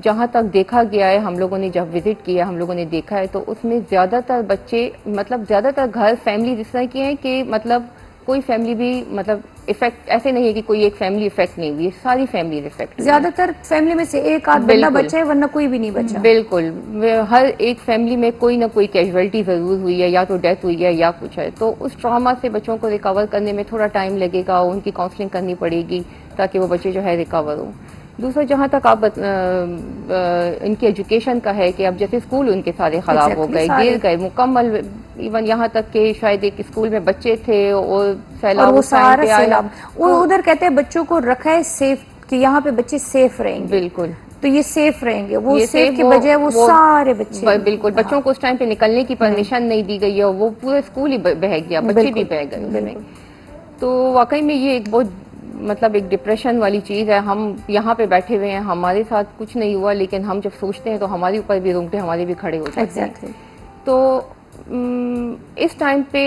جہاں تک دیکھا گیا ہے، ہم لوگوں نے جب وزٹ کیا ہم لوگوں نے دیکھا ہے تو اس میں زیادہ تر بچے مطلب زیادہ تر گھر فیملی جس طرح کی ہیں کہ مطلب کوئی فیملی بھی مطلب افیکٹ ایسے نہیں ہے کہ کوئی ایک فیملی افیکٹ نہیں ہوئی، ساری فیملی افیکٹ ہوئی. زیادہ تر فیملی میں سے ایک آدھ بندہ بچا ہے ورنہ کوئی بھی نہیں بچا. بالکل ہر ایک فیملی میں کوئی نہ کوئی کیجویلٹی ضرور ہوئی ہے، یا تو ڈیتھ ہوئی ہے یا کچھ ہے. تو اس ٹراما سے بچوں کو ریکور کرنے میں تھوڑا ٹائم لگے گا، ان کی کاؤنسلنگ کرنی پڑے گی تاکہ وہ بچے جو ہے ریکور ہوں. دوسرا جہاں تک آپ ان کی ایجوکیشن کا ہے کہ اب جیسے اسکول ان کے سارے خراب ہو گئے، گر گئے مکمل، ایون یہاں تک کہ شاید ایک اسکول میں بچے تھے اور سیلاب وہ اس ٹائم سارا پہ آیا. سیلاب وہ ادھر کہتے ہیں بچوں کو رکھا ہے سیف کہ یہاں پہ بچے سیف رہیں گے. بالکل تو یہ سیف رہیں گے، وہ سیف کے بجائے وہ سارے بچے بالکل بچوں کو اس ٹائم پہ نکلنے کی پرمیشن نہیں دی گئی ہے، وہ پورے اسکول ہی بہہ گیا، بچے بھی بہہ گئے اس میں. تو واقعی میں یہ ایک بہت مطلب ایک ڈپریشن والی چیز ہے. ہم یہاں پہ بیٹھے ہوئے ہیں، ہمارے ساتھ کچھ نہیں ہوا، لیکن ہم جب سوچتے ہیں تو ہمارے اوپر بھی رونگٹے ہمارے بھی کھڑے ہو جاتے ہیں. تو اس ٹائم پہ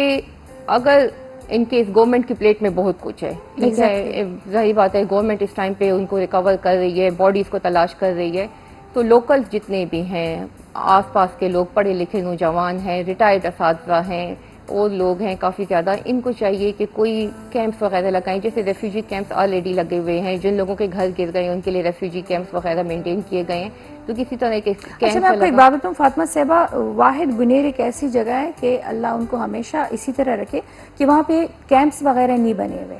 اگر ان کیس گورنمنٹ کی پلیٹ میں بہت کچھ ہے، ٹھیک ہے، ظاہر بات ہے گورنمنٹ اس ٹائم پہ ان کو ریکور کر رہی ہے، باڈیز کو تلاش کر رہی ہے. تو لوکلز جتنے بھی ہیں، آس پاس کے لوگ، پڑھے لکھے نوجوان ہیں، ریٹائرڈ اساتذہ ہیں اور لوگ ہیں کافی زیادہ، ان کو چاہیے کہ کوئی کیمپس وغیرہ لگائیں. جیسے ریفیوجی کیمپس آلریڈی لگے ہوئے ہیں، جن لوگوں کے گھر گر گئے ان کے لیے ریفیوجی کیمپس وغیرہ مینٹین کیے گئے ہیں. تو کسی طرح کے اچھا میں آپ کو ایک بات بتاؤں فاطمہ صاحبہ، واحد گنیر ایک ایسی جگہ ہے کہ اللہ ان کو ہمیشہ اسی طرح رکھے کہ وہاں پہ کیمپس وغیرہ نہیں بنے ہوئے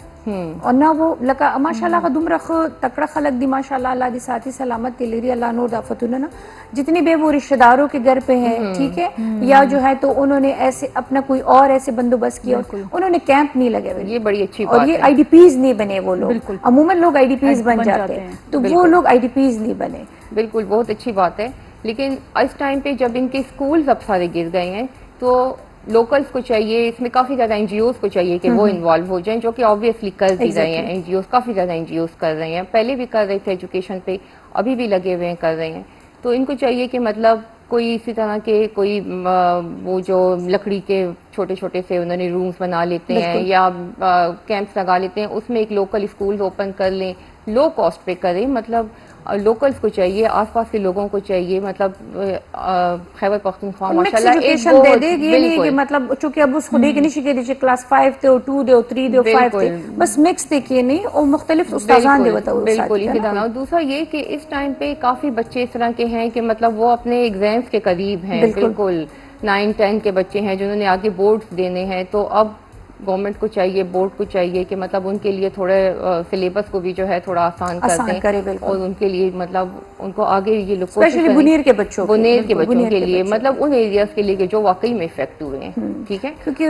اور نہ وہ لکا ماشاءاللہ کا دم رکھ تکڑا خلق دی ماشاءاللہ اللہ دی ساتھی سلامت تلری اللہ نور دا فتوننا جتنی بھی وہ رشتہ داروں کے گھر پہ ہیں، ٹھیک ہے، یا جو ہے تو انہوں نے ایسے اپنا کوئی اور ایسے بندوبست کیا، انہوں نے کیمپ نہیں لگے ہوئے. یہ بڑی اچھی بات ہے. اور یہ آئی ڈی پیز نہیں بنے وہ لوگ، عموماً لوگ آئی ڈی پیز بن جاتے ہیں، تو وہ لوگ آئی ڈی پیز نہیں بنے. بالکل بہت اچھی بات ہے. لیکن اس ٹائم پہ جب ان کے اسکولز اب سارے گر گئے ہیں تو لوکلز کو چاہیے، اس میں کافی زیادہ این جی اوز کو چاہیے کہ وہ انوالو ہو جائیں، جو کہ آبویسلی کر بھی رہے ہیں. این جی اوز کافی زیادہ این جی اوز کر رہے ہیں، پہلے بھی کر رہے تھے ایجوکیشن پہ، ابھی بھی لگے ہوئے ہیں کر رہے ہیں. تو ان کو چاہیے کہ مطلب کوئی اسی طرح کے کوئی وہ جو لکڑی کے چھوٹے چھوٹے سے انہوں نے رومز بنا لیتے ہیں یا کیمپس لگا لیتے ہیں، اس میں ایک لوکل اسکول اوپن کر لیں، لو کاسٹ پہ کریں. مطلب لوکلز کو چاہیے، آس پاس کے لوگوں کو چاہیے، مطلب خیبر پختونخوا ماشاءاللہ ایجوکیشن دے دے گی، یہ نہیں کہ مطلب چونکہ اب اس خود ایک نہیں شکے دیجئے کلاس 5 تے 2 دے 3 دے 5 تے بس مکس دیکھیے نہیں، اور مختلف استاذان دے بتاؤ. بالکل اسی طرح. اور دوسرا یہ کہ اس ٹائم پہ کافی بچے اس طرح کے ہیں کہ مطلب وہ اپنے ایگزامس کے قریب ہیں، بالکل 9-10 کے بچے ہیں جنہوں نے آگے بورڈز دینے ہیں. تو اب گورنمنٹ کو چاہیے، بورڈ کو چاہیے کہ مطلب ان کے لیے تھوڑے سلیبس کو بھی جو ہے تھوڑا آسان کر دیں، اور ان کے لیے مطلب ان کو آگے یہ لوگ اسپیشلی بنیر کے بچوں کے لیے مطلب ان ایریاز کے لیے کہ جو واقعی میں افیکٹ ہوئے ہیں، ٹھیک ہے. کیونکہ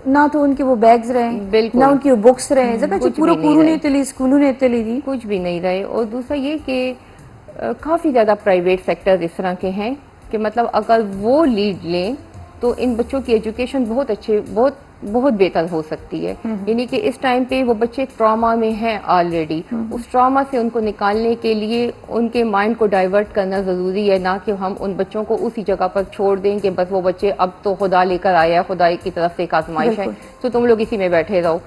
نہ تو ان کے وہ بیگز رہے، نہ ان کی وہ بکس رہے، پورا پورو نہیں تلی اسکولوں نے تلی دی، کچھ بھی نہیں رہے. اور دوسرا یہ کہ کافی زیادہ پرائیویٹ سیکٹرز اس طرح کے ہیں کہ مطلب اگر وہ لیڈ لیں تو ان بچوں کی ایجوکیشن بہت بہتر ہو سکتی ہے. یعنی کہ اس ٹائم پہ وہ بچے ٹراما میں ہیں آلریڈی، اس ٹراما سے ان کو نکالنے کے لیے ان کے مائنڈ کو ڈائیورٹ کرنا ضروری ہے، نہ کہ ہم ان بچوں کو اسی جگہ پر چھوڑ دیں کہ بس وہ بچے اب تو خدا لے کر آیا ہے، خدا کی طرف سے ایک آزمائش ہے تو تم لوگ اسی میں بیٹھے رہو.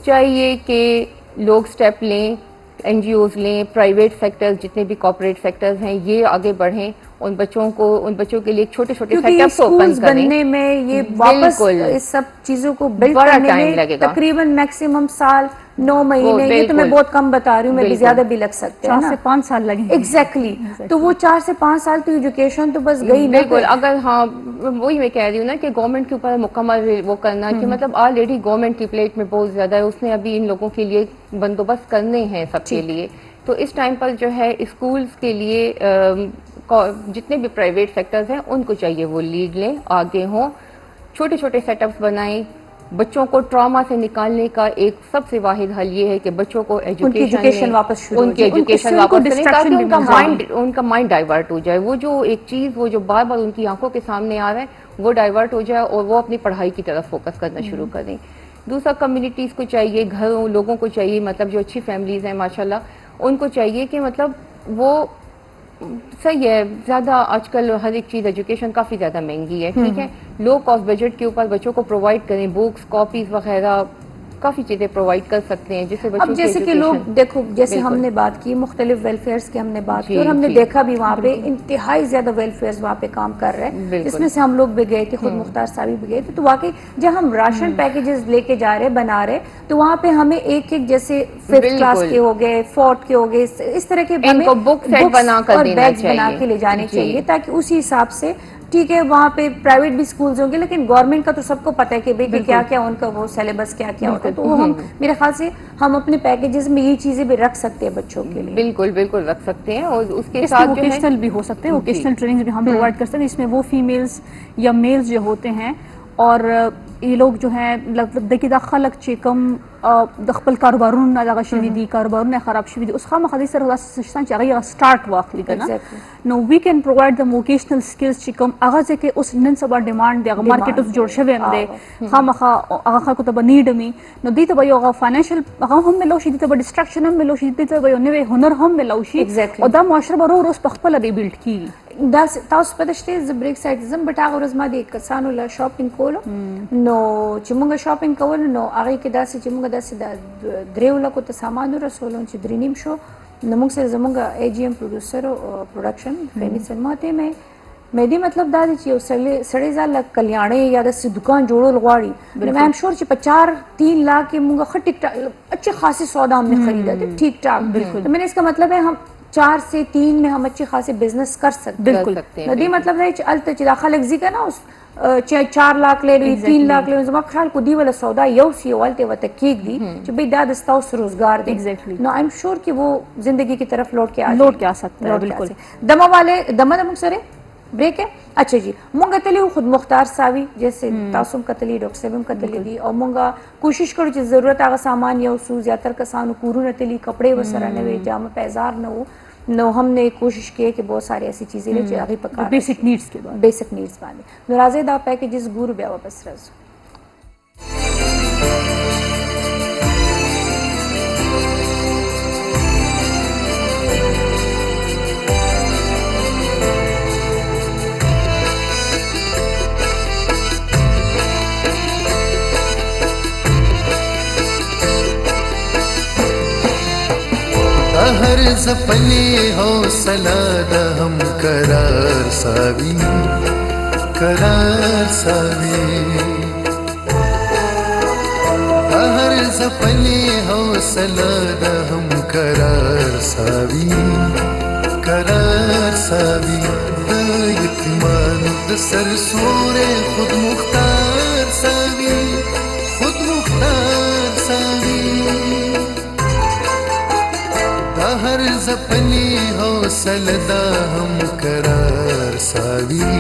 چاہیے کہ لوگ سٹیپ لیں، این جی اوز لیں، پرائیویٹ سیکٹرز جتنے بھی کارپوریٹ سیکٹرز ہیں یہ آگے بڑھیں، ان بچوں کے لیے چھوٹے چھوٹے سیٹ اپس اوپن کریں. بننے میں یہ واپس اس سب چیزوں کو بلڈ کرنے میں تقریباً میکسیمم سال 9 مہینے، یہ تو میں بہت کم بتا رہی ہوں، میں بھی زیادہ بھی لگ سکتے ہیں، 4 سے 5 سال لگیں. ایگزیکٹلی. تو وہ 4 سے 5 سال تو ایجوکیشن تو بس گئی. بالکل. اگر ہاں وہی میں کہہ رہی ہوں نا کہ گورنمنٹ کے اوپر مکمل وہ کرنا کہ مطلب آلریڈی گورنمنٹ کی پلیٹ میں بہت زیادہ ہے، اس نے ابھی ان لوگوں کے لیے بندوبست کرنے ہیں سب کے لیے. تو اس ٹائم پر جو ہے اسکولز کے لیے جتنے بھی پرائیویٹ سیکٹرز ہیں ان کو چاہیے وہ لیڈ لیں، آگے ہوں، چھوٹے چھوٹے سیٹ اپس بنائیں. بچوں کو ٹراما سے نکالنے کا ایک سب سے واحد حل یہ ہے کہ بچوں کو ایجوکیشن واپس کریں تاکہ ان کا مائنڈ ڈائیورٹ ہو جائے. وہ جو ایک چیز وہ جو بار بار ان کی آنکھوں کے سامنے آ رہا ہے وہ ڈائیورٹ ہو جائے اور وہ اپنی پڑھائی کی طرف فوکس کرنا شروع کریں. دوسرا کمیونٹیز کو چاہیے، گھروں لوگوں کو چاہیے، مطلب جو اچھی فیملیز ہیں ماشاءاللہ ان کو چاہیے کہ مطلب وہ صحیح ہے، زیادہ آج کل ہر ایک چیز ایجوکیشن کافی زیادہ مہنگی ہے، ٹھیک ہے، لو کاسٹ بجٹ کے اوپر بچوں کو پرووائڈ کریں، بکس، کاپیز وغیرہ کافی چیزیں پرووائڈ کر سکتے ہیں جس سے بچوں اب جیسے کہ لوگ دیکھو جیسے ہم نے بات کی مختلف ویلفیئرس کی ہم نے بات کی اور ہم نے دیکھا بھی وہاں پہ انتہائی زیادہ ویلفیئرس وہاں پہ کام کر رہے ہیں جس میں سے ہم لوگ بھی گئے تھے خود مختار صاحب بھی گئے تھے تو واقعی جب ہم راشن پیکیجز لے کے جا رہے بنا رہے تو وہاں پہ ہمیں ایک ایک جیسے 5th کلاس کے ہو گئے 4th کے ہو گئے اس طرح کے ہمیں بک سیٹ بنا کر اور دینا بیگز بنا کے لے جانے چاہیے تاکہ اسی حساب سے ٹھیک ہے وہاں پہ پرائیویٹ بھی سکولز ہوں گے لیکن گورنمنٹ کا تو سب کو پتہ ہے کہ بھئی کیا کیا ان کا وہ سیلیبس کیا کیا ہوتا ہے تو وہ ہم میرے خیال سے ہم اپنے پیکیجز میں یہ چیزیں بھی رکھ سکتے ہیں بچوں کے لیے بالکل بالکل رکھ سکتے ہیں اور اس کے اس ساتھ میں ووکیشنل بھی ہو سکتے ہیں ووکیشنل ٹریننگ بھی ہم پرووائڈ کر سکتے ہیں اس میں وہ فیمیلز یا میلز جو ہوتے ہیں اور یہ لوگ جو ہیں دیکھیے دا خلق چې کوم د خپل کاروبارونه دغه شوي دي کاروبارونه خراب شوي دي اوس خامخا دې سره داسې شته چې هغه یې سټارټ واخلي که نه نو وی کین پرووایډ د ووکیشنل سکلز چې کوم هغه ځای کې اوس نن سبا ډیمانډ دی هغه مارکیټ اوس جوړ شوی هم دی خامخا هغه خلکو ته به نیډ وي نو دې ته به یو هغه فاینانشل هغه هم میلو شي دې ته به ډسټرکشن هم میلو شي دې ته به یو نوی هنر هم میلو شي او دا معاشره به ورو ورو په خپله دی بیلډ کېږي دا تاسو پته شته زه بریک سایډ ځم بټ هغه ورځ ما د کسانو له شاپینګ کولو نو چې موږ شاپینګ کول نو هغې کې داسې چې موږ داسې د 3 لکو ته سامان ورسولو چې 3.5 شو نو موږ سره زموږ اے جی ایم پروډوسر پروډکشن فیمی سلما ته مې دې مطلب دا دی چې یو سړی ځان له کلیاڼۍ یا داسې دکان جوړول غواړي نو میں ایم شور چې په 4-3 لاکھ کې موږ ښه ټیک ټاک اچھی خاصی سودا ہم نے خریدا تھا ٹھیک ٹھاک بالکل تو میں نے اس کا مطلب ہے ہم 4 سے 3 میں ہم اچھے خاصے بزنس کر سکتے بالکل ندی مطلب ہے الته چې داخل اگزی کا نا اس 4 لاکھ لے لوي 3 لاکھ لے زما خیال کو دی ولا سودا یو سی ولته وته کیک دی چې بھئی دا دستا اس روزگار دی نو آئی ایم شور کہ وہ زندگی کی طرف لوٹ کے آ سکتا ہے بالکل دما والے دما دمک سره بریک ہے اچھا جی مونږ تلی خود مختار ساوی جیسے تاسو کتلی ډاکټر صاحب کتلی دی او مونږ کوشش کړو چې ضرورت هغه سامان یو سو زیاتر کسانو کورونه تلی کپڑے وسره نه وي جامه پیزار نه وو نو ہم نے کوشش کی کہ بہت ساری ایسی چیزیں جو آگے پکا بیسک نیڈس کے بعد بیسک نیڈس باندې نو راځي دا پیکیجز ګورو بیا واپس راځو हर जपने हौसला द हम करार सावी हर जपने हौसला द हम करार सावी द यतीमान द सर सोरे खुद मुख्तार सावी हर जपनी हौसल दा हम करार सावी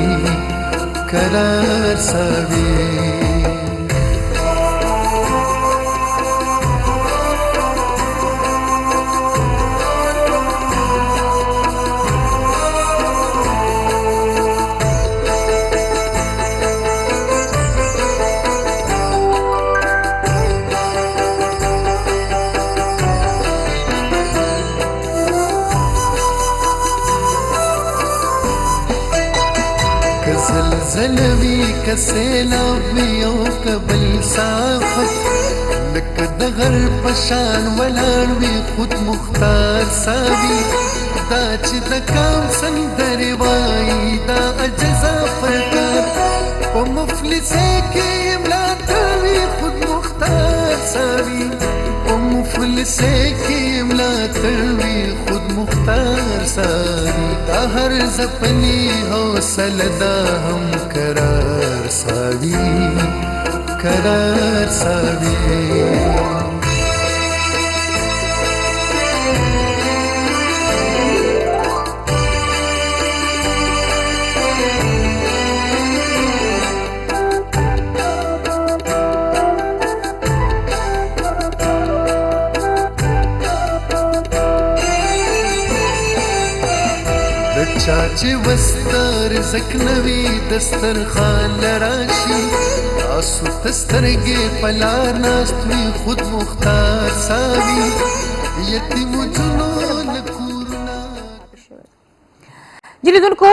زلزلوی کسیلاب یو کبل صافت لک دغر پشان ولانوی خود مختار ساوی دا چې د کام سندر وای دا اجزا پرکار په مفلسه کې املا تروی خود مختار ساوی په مفلسه کې املا تروی خود مختار ساوی دا هر زپنی حوصل دا ہم करार सावी چاچی وستر زکنوی دسترخوان لراشی تاسو تسترگی پلار ناستوی خود مختار ساوی یتیم جنون کورنا جی لیدونکو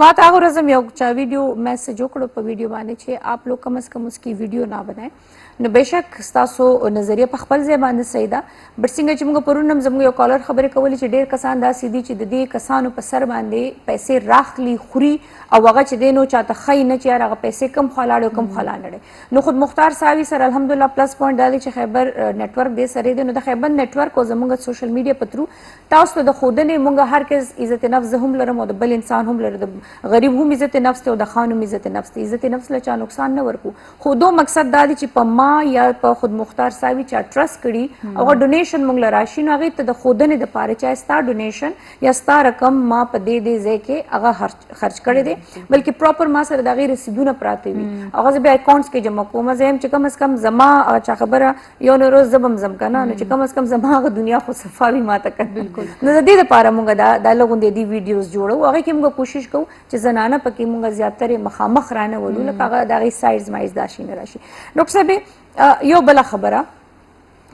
ما ته هغه ورځ یو چا ویډیو میسج وکړو په ویډیو باندې چې آپ لوگ کم از کم اس کی ویډیو نه بنائیں. نو بېشک ستاسو نظریه په خپل ځای باندې صحیح ده، بټ څنګه چې موږ پرون هم زموږ یو کالر خبرې کولې چې ډېر کسان داسې دي چې د دې کسانو په سر باندې پیسې راخلي خوري او هغه چې دی نو چاته ښیي نه چې یار هغه پیسې کم خوا لاړې او کم خوا لاړې. نو خود مختار صاحب سره الحمدلله پلس پوینټ دا دی چې خیبر نیټورک دې سره دی، نو د خیبر نیټورک او زموږ سوشل میډیا په ترو تاسو ته د ښودنې موږ هر کس عزت نفس زه هم لرم او د بل انسان هم لري، د غریب هم عزت نفس دی او د خان هم عزت نفس دی. عزت نفس له چا نقصان نه ورکو، خو دو مقصد دا دی چې په ما یا په خود مختار صاحب چا ټرست کړي او ډونیشن موږ له راشي نو هغې ته د ښودنې دپاره چاهے ستا ډونیشن یا ستا رقم ما په دې ځای کې هغه خرچ کړی دی، بلکې پراپر ما سره د هغې رسیدونه پراته وي، هغه زه بیا اکاونټس کې جمع کوم. زه یم چې کم از کم زما چا خبره یو نه روز زه به هم ځم که نه، نو چې کم از کم زما هغه دنیا خو صفا وي ما ته که نو د دې دپاره مونږ دا لږ دې ویډیوز جوړو، هغې کې مونږ کوشش کوو چې زنانه پکې مونږ زیاتره مخامخ رانه ولو لکه هغه د هغې سایډز مایز دا شي نه راشي. ډاکټر صاحب یو بله خبره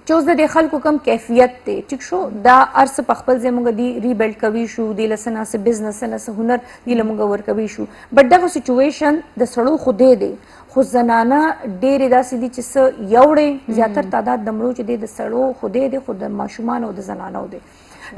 چې اوس د دې خلکو کم کیفیت دی ټیک شو، دا هر څه په خپل ځای مونږ دی ریبلډ کوي شو، دې له څه نه څه بزنس نه څه هنر دې له مونږ ورکوي شو، بټ دغه سچویشن د سړو خو دی خو زنانه ډېرې داسې دي چې څه یوړې زیاتر تعداد د مړو چې دی د سړو خو دی خو د ماشومانو او د زنانو دی.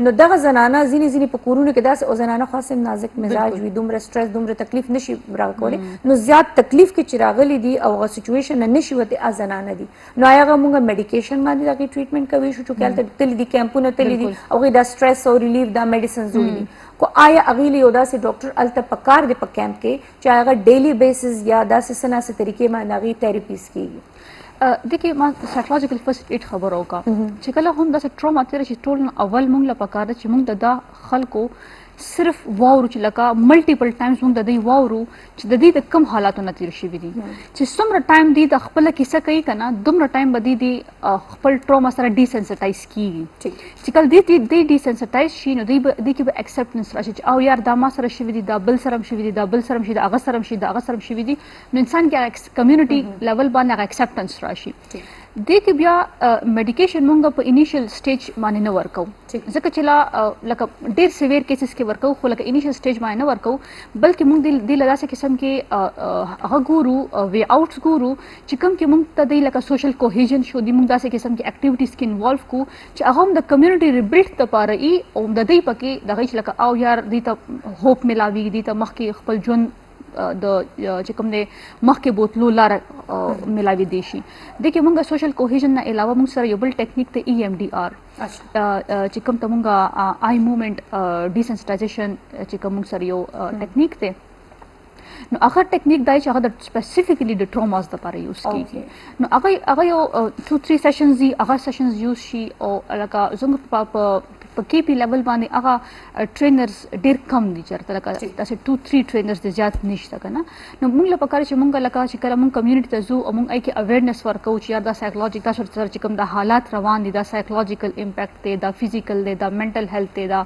نو دغه زنانه ځینې په کورونو کې داسې او زنانه خاص نازک مزاج وي، دومره سټرس دومره تکلیف نشي راکولی، نو زیات تکلیف کې چې راغلی دي او هغه سچویشن نه نشي وتی زنانه دي، نو آیا هغه مونږ میډیکیشن باندې هغې ټریټمنټ کوي شو چې هلته تللي دي کیمپونه تللي دي او هغوی دا سټرس او ریلیف دا میډیسنز جوړي دي، خو آیا هغې له یو داسې ډاکټر هلته په کار دی په کیمپ کې چې هغه ډیلی بیسز یا داسې څه ناسې طریقې باندې هغې تھیراپیز کېږي؟ دیکھیے ما سایکولوجیکل فرسٹ ایڈ خبر ہوگا چې کله هم داسې ټروما تېره شي ټول نه اول مونږ له پکار ده چې مونږ د دا خلکو صرف واورو چې لکه ملټیپل ټایمز مونږ د دوی واورو چې د دوی د کم حالاتو نه تېر شوي دي، چې څومره ټایم دوی د خپله کیسه کوي که نه دومره ټایم به دوی خپل ټروما سره ډیسنسټایز کېږي، چې کله دوی ډیسنسټایز شي نو دوی کې به اکسپټنس راشي چې او یار دا ما سره شوي دي، دا بل سره هم شوي دي، دا بل سره هم شوي دي، هغه سره هم شوي دي، هغه سره هم شوي دي، نو انسان کې کمیونټي لیول باندې هغه اکسپټنس راشي. دې کې بیا میډیکیشن مونږ په انیشل سټیج باندې نه ورکو، ځکه چې لا لکه ډېر سیویر کیسز کې ورکو خو لکه انیشل سټیج باندې نه ورکو، بلکې مونږ دې له داسې قسم کې هغه ګورو وی آوټس ګورو چې کوم کې مونږ ته دی لکه سوشل کوهیژن شو دی، مونږ داسې قسم کې اکټیویټیز کې انوالو کو چې هغه هم د کمیونټي ریبلډ دپاره ای او د دوی پکې دغه چې لکه او یار دوی ته هوپ میلاوي، دوی ته مخکې خپل ژوند د چې کوم دی مخکې بوتلو لاره میلاوي دی شي. دې کې مونږ سوشل کوهیژن نه علاوه مونږ سره یو بل ټیکنیک دی EMDR چې کوم ته مونږ آی موومنټ ډیسنسټایزیشن چې کوم مونږ سره یو ټیکنیک دی، نو هغه ټیکنیک دی چې هغه د سپیسیفیکلی د ټروماز دپاره یوز کېږي، نو هغه یو 2-3 سیشنز دي، هغه سیشنز یوز شي او لکه زموږ په KP لیول باندې هغه ټرینرز ډېر کم دي چېرته لکه داسې 2-3 ټرینرز دي زیات نشته که نه، نو مونږ له پکار چې مونږ لکه چې کله مونږ کمیونټي ته ځو او مونږ هغې کې اویرنس ورکوو چې یار دا سایکولوجیک تاسو سره چې کوم دا حالات روان دي دا سایکولوجیکل امپیکټ دی، دا فزیکل دی، دا منټل هیلث دی، دا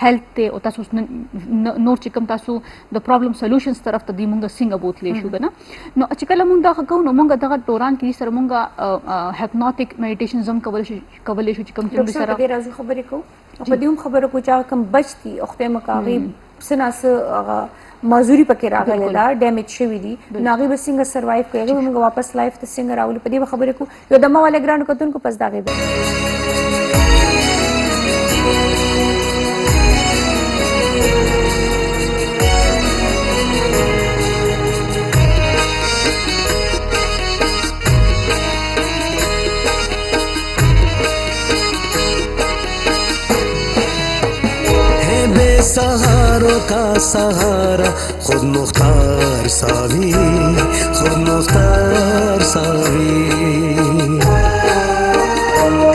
هیلث دی، او تاسو نور چې کوم تاسو د پرابلم سولوشنز طرف ته دی مونږ څنګه بوتلی شو که نه، نو چې کله مونږ دغه کوو نو مونږ دغه دوران کې سره مونږ هیپنوټیک میډیټیشنز هم کولی شو چې کوم چې سره ډېر راځو خبرې کوو او په دې هم خبره کوو چې هغه کوم بچ دي او خدای مکه هغې څه نه څه هغه معذوري پکې راغلی ده، ډیمیج شوي دي، نو هغې به څنګه سروایو کوي، هغې به موږ واپس لایف ته څنګه راولو، په دې به خبرې کوو. یو دمه والی ګرانو کتونکو پس د هغې به सहारों का सहारा खुद मुख्तार सावी, खुद मुख्तार सावी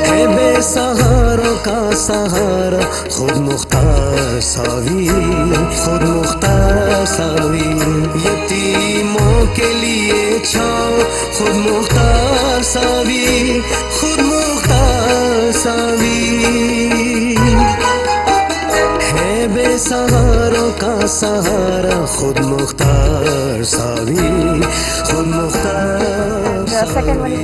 है बेसहारों का सहारा खुद मुख्तार सावी, खुद मुख्तार सावी यतीमों के लिए छाओ खुद मुख्तार सावी, खुद मुख्तार सावी बेसहारों का सहारा खुद मुख्तार सावी, खुद मुख्तार सावी.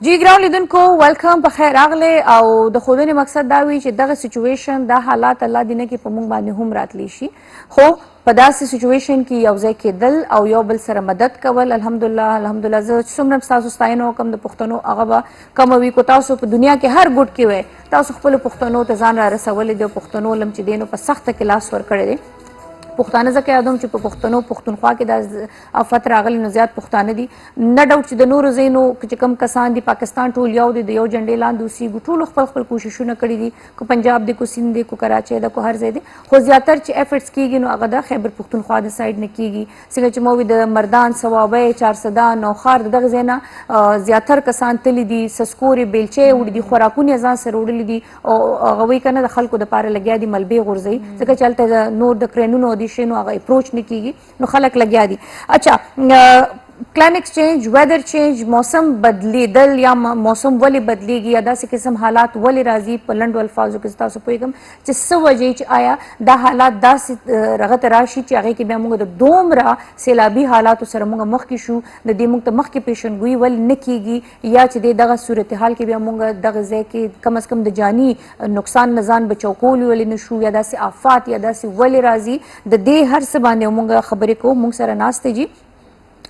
جی ګران لیدونکو ویلکم، په خیر راغلی. او د ښودنې مقصد دا وي چې دغه سچویشن دا حالات الله دې نه کړي په موږ باندې هم راتلی شي، خو په داسې سچویشن کې یو ځای کېدل او یو بل سره مدد کول، الحمدلله زه چې څومره ستاسو ستاینه وکړم د پښتنو هغه به کمه وي. کو تاسو په دنیا کې هر ګوټ کې وی تاسو خپلو پښتنو ته ځان را رسولی دی او پښتنو لم چې دی نو په سخته کې لاس ورکړی دی. پښتانه ځکه یادوم چې په پښتنو پښتونخوا کې دا آفت راغلی نو زیات پښتانه دي. نه ډاوټ چې د نورو ځایونو چې کوم کسان دي پاکستان ټول یو دی، د یو جنډې لاندې اوسېږو، ټولو خپل خپل کوششونه کړي دي، کو پنجاب دی، کو سیند دی، کو کراچۍ ده، کو هر ځای دی، خو زیاتر چې ایفرټس کېږي نو هغه د خیبر پښتونخوا د سایډ نه کېږي. څنګه چې مو وي د مردان، صوابۍ، چارسدان، نوخار د دغه ځای نه زیاتر کسان تللي دي، سسکورې بیلچې وړي دي، خوراکونه یې ځان سره وړلي دي او هغه وایي که نه د خلکو دپاره لګیا دي ملبې غورځوي، ځکه چې هلته نور د کرینونو او دې شیانو هغه اپروچ نه کیږي نو خلک لګیا دي. اچھا کلایمیکس چینج، ویدر چینج، موسم بدلیدل یا موسم ولې بدلیږي یا داسې قسم حالات ولې راځي، په لنډو الفاظو کې تاسو پوهېږم چې څه وجې چې آیا دا حالات داسې رغته راشي چې هغې کې بیا موږ د دومره سیلابي حالاتو سره موږ مخکې شو، د دې موږ ته مخکې پیشنګویي ولې نه کیږي، یا چې دغه صورتحال کې بیا موږ دغه ځای کې کم از کم د جاني نقصان نه ځان بچو کول ولې نه شو، یا داسې آفات یا داسې ولې راځي، د دې هر څه باندې موږ خبرې کوو. موږ سره ناست دی جی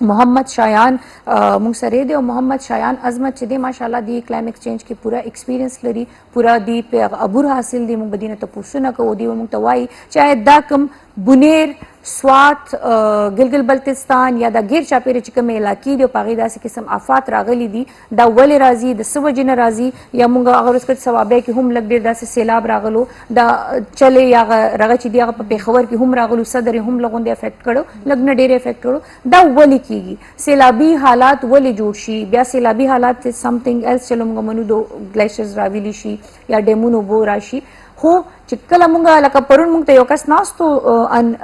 محمد شایان موږ سره دی او محمد شایان عظمت چې دی ماشاءالله دی کلایمیکس چینج کې پورا ایکسپیرینس لري، پورا دی په عبور حاصل دی. موږ به دې نه تپوسونه کوو، دی به موږ ته وایي چې دا کوم بنیر، سوات، ګلګل بلتستان یا دا غیر چاپیره چې کومې علاقې دي او په هغې داسې قسم آفات راغلي دي، دا ولې راځي، د څه وجې نه راځي، یا موږ هغه ورځ کړ صوابۍ کې هم لږ ډېر داسې سیلاب راغلو، دا چلې یا هغه چې دي هغه په پېښور کې هم راغلو، صدر یې هم لږ غوندې افیکټ کړو، لږ نه ډېر افیکټ کړو. دا ولې کېږي، سیلابي حالات ولې جوړ شي، بیا سیلابي حالات سمثینګ ایلس چلو موږ منو د ګلیشرز راویلی شي یا ډیمونو اوبه راشي. خو چې کله مونږ لکه پرون مونږ ته یو کس ناست و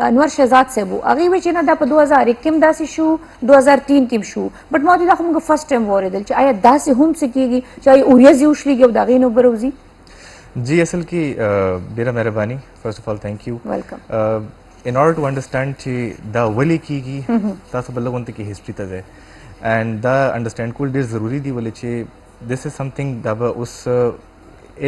انور شهزاد صاحب و، هغې وایي چې نه دا په 2001 کې هم داسې شو، 2003 کې هم شو، بټ ما ورته دا خو مونږ فرسټ ټایم واورېدل چې آیا داسې هم څه کېږي چې آیا اوریځې وشلېږي او د هغې نه اوبه راوځي. جی اصل کې ډېره مهرباني، فرسٹ اف آل تھینک یو. ویلکم. ان آرډر ټو انډرسټینډ چې دا ولې کېږي تاسو به لږ غونته کې هسټري ته ځئ اینډ دا انډرسټینډ کول ډېر ضروري دي، ولې چې دس از سمثینګ دا به اوس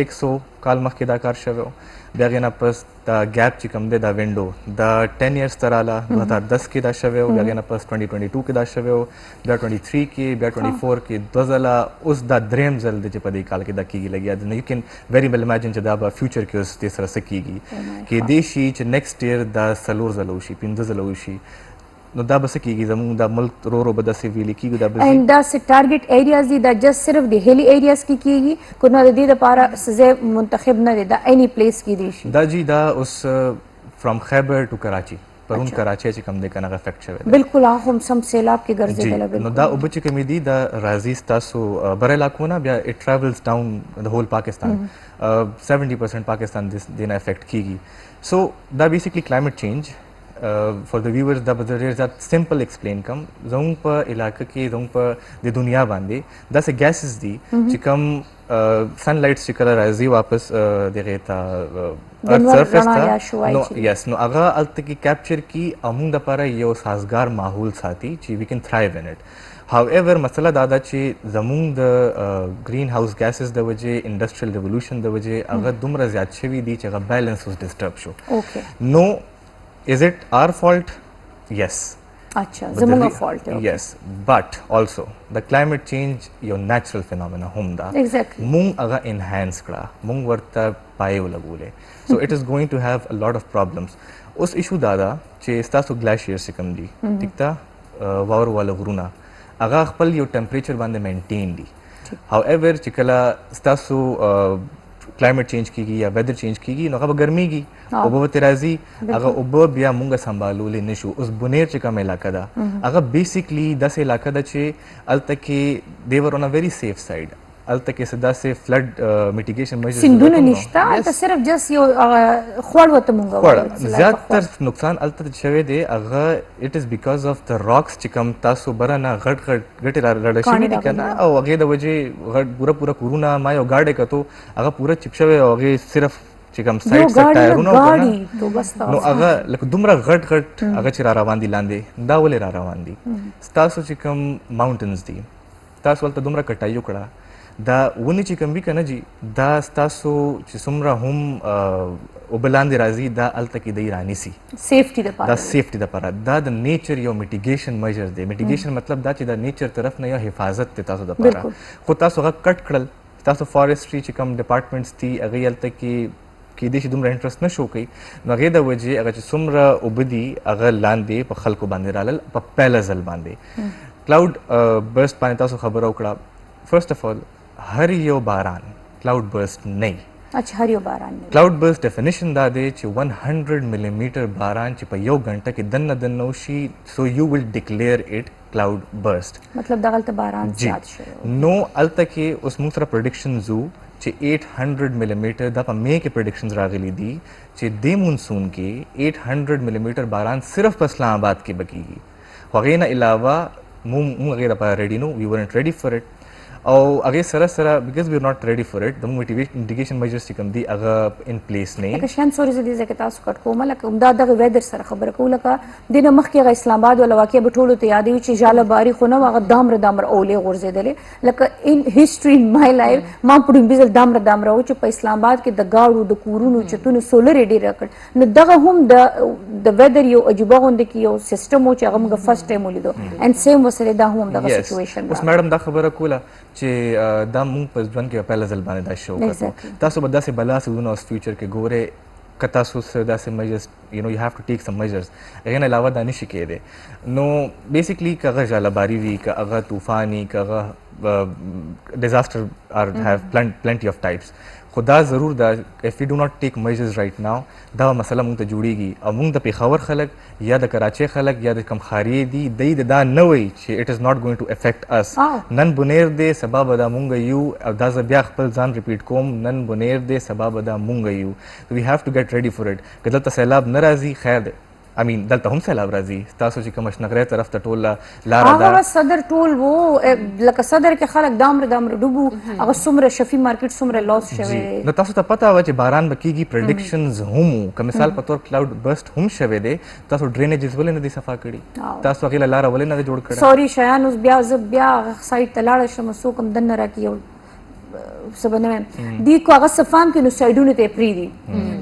100 کال مخکې دا کار شوی و، بیا هغې نه پس دا ګیپ چې کوم دی دا وینډو دا 10 ایئرس ته راله، 2010 کې دا شوی و، بیا هغې نه پس 2022 کې دا شوی و، بیا 23 کې، بیا 24 کې 2 ځله، اوس دا دریم ځل دی چې په دې کال کې دا کېږي لګیا دی. نو یو کین ویری ویل امیجن چې دا به فیوچر کې اوس دې سره څه کېږي، کیدای شي چې نیکسټ ایئر دا 4 ځله وشي، 5 ځله وشي، نو دا به څه کېږي، زموږ دا ملک ورو ورو به داسې ویلې کېږي. دا به اینډ داسې ټارګېټ ایریاز دي، دا جست صرف د هیلي ایریاز کې کېږي که نه د دې دپاره څه ځای منتخب نه دی، دا اینی پلیس کېدی شي؟ دا جی دا اوس فرام خیبر ټو کراچي، پرون کراچۍ چې کوم دی که نه هغه افیکټ شوی دی. بالکل هغه هم سم سیلاب کې ګرځېدله. نو دا اوبه چې کومې دي دا راځي ستاسو بر علاقو نه، بیا اټ ټراولز ډاون د هول پاکستان، 70% پاکستان دې نه افیکټ کېږي. سو دا بیسیکلی کلایمیټ چینج فار د ویورز دا به ډېر زیات سمپل ایکسپلین کړم. زموږ په علاقه کې زموږ په د دنیا باندې داسې ګیسز دي چې کوم سن لایټس چې کله راځي واپس دغې ته ارت سرفیس ته، نو یس نو هغه هلته کې کیپچر کي او موږ دپاره یو سازګار ماحول ساتي چې وی کین تھرایو ان اټ. هاویور مسله دا ده چې زموږ د ګرین هاوس ګیسز د وجې، انډسټریل ریولوشن د وجې هغه دومره زیات شوي دي چې هغه بیلنس اوس ډسټرب شو. نو is it our fault? Yes. اچھا زموږ فالټ دی. Yes, but also the climate change یو natural phenomena هم ده. Exactly. مونږ هغه enhance کړه، مونږ ورته پایې ولګولې. So it is going to have a lot of problems. اوس ایشو دا ده چې ستاسو ګلیشیئرز چې کوم دي ټیک ده، واور والا غرونه هغه خپل یو ټمپریچر باندې مینټین دي. however چې کله ستاسو کلایمیټ چینج کیږي یا ویدر چینج کیږي نو هغه به ګرمیږي، اوبه به ترې راځي، هغه اوبه بیا مونږ سنبالولی نشو. اوس بونیر چې کوم علاقه ده هغه بیسیکلی داسې علاقه ده چې هلته کې دې ور اون ا ویری سیف سایډ، هلته کې څه داسې فلډ میټیګیشن میجرز سیندونه نشته، هلته صرف جست یو خوړ ورته مونږ وایو. زیاتر نقصان هلته شوی دی هغه اټ از بیکاز اف د راکس چې کوم تاسو بره نه غټ غټ ګټې راډه شوي دي که نه، او هغې د وجې غټ پوره کورونه ما یو ګاډی کتو هغه پوره چپ شوی او هغې صرف چې کوم سایډ سایډ ټایرونه نو هغه لکه دومره غټ غټ هغه چې را روان دي لاندې، دا ولې را روان دي؟ ستاسو چې کوم ماونټنز دي تاسو هلته دومره کټایي وکړه دا ونې چې کوم وي که نه جي دا ستاسو چې څومره هم اوبه لاندې راځي دا هلته کې دی رانیسي سیفټي دپاره دا سیفټي دپاره دا د نیچر یو میټیګیشن میجر دی میټیګیشن مطلب دا چې د نیچر طرف نه یو حفاظت دی تاسو دپاره خو تاسو هغه کټ کړل تاسو فارسټري چې کوم ډپارټمنټس دي هغوی هلته کې کېدای شي دومره انټرسټ نه شو کوي نو هغې د وجې هغه چې څومره اوبه دي هغه لاندې په خلکو باندې رالل په پیله ځل باندې کلاؤډ برسټ باندې تاسو خبره وکړه فرسټ اف آل هر یو باران کلاؤډ برسټ نه اچھا هر یو باران کلاؤډ برسټ ډیفینیشن دا دی چې 100 ملي میټر باران چې په یو غنټه کې دننه دننه وشي سو یو ویل ډیکلیئر اټ کلاؤډ برسټ مطلب دغلته باران زیات شوی نو هلته کې اوس موږ سره پرډکشنز وو چې 800 ملي میټر دا په مې کې پرډکشنز راغلي دي چې دې مونسون کې 800 ملي میټر باران صرف په اسلام آباد کې بکیږي خو هغې نه علاوه موږ هغې دپاره ریډي نو وی ورنټ ریډي فار اټ او هغې سره سره بیکاز وی آر ناٹ ریډي فار اټ د میټیګیشن میجرز چې کوم دي هغه ان پلیس نه لکه شان سوري زه دې ځای کې تاسو کټ کوم لکه همدا دغه ویدر سره خبره کوو لکه دې نه مخکې هغه اسلام آباد والا واقع به ټولو ته یادوي چې جاله باري خو نه هغه دامره اولې غورځېدلې لکه ان هسټري ان مای لایف ما په ډومبي ځل دامره و چې په اسلام آباد کې د ګاړو د کورونو چتونو سولر ډېر راکړ نو دغه هم د ویدر یو عجیبه غوندې کې یو سیسټم و چې هغه موږ فرسټ ټایم ولیدو اینډ سیم ورسره دا هم دغه سچویشن اوس میډم دا خبره کوله چې دا مونږ په ژوند کې په پهله ځل باندې دا شو کړو تاسو به داسې بلا سیزونه اوس فیوچر کې ګورئ که تاسو سره داسې میجرز یو نو یو هیو ټو ټیک سم میجرز هغې نه علاوه دا نشي کېدی نو بیسیکلی که هغه ژالهباري وي که هغه طوفان وي که هغه ډیزاسټر آر هیو پلنټي اف ټایپس خو دا ضرور ده اف یو ډو ناٹ ټیک میجرز رایټ ناو دا مسله مونږ ته جوړیږي او مونږ د پېښور خلک یا د کراچۍ خلک یا د کم ښاریې دي دی د دا نه وایي چې اټ از ناٹ ګوینګ ټو افیکټ اس نن بنیر دی سبا به دا مونږ یو او دا زه بیا خپل ځان ریپیټ کوم نن بنیر دی سبا به دا مونږ یو وی هیو ټو ګیټ ریډي فور اټ که دلته سیلاب نه راځي خیر دی I mean دلته هم سیلاب راځي تاسو چې کوم اشنغرۍ طرف ته ټوله لاره ده هغه صدر ټول وو لکه صدر کې خلک دامره ډوبو هغه څومره شفي مارکیټ څومره لاس شوی نو تاسو ته پته وه چې باران به کېږي پرډکشنز هم که مثال په طور کلاؤډ برسټ هم شوی دی تاسو ډرینیجز ولې نه دي صفا کړي تاسو هغې له لاره ولې نه ده جوړ کړی سوري شیان اوس بیا زه بیا هغه سایډ ته لاړه شم څوک هم دننه راکړي یو څه به نه وایم دي کو هغه صفان کې نو سایډونو ته یې پرېږدي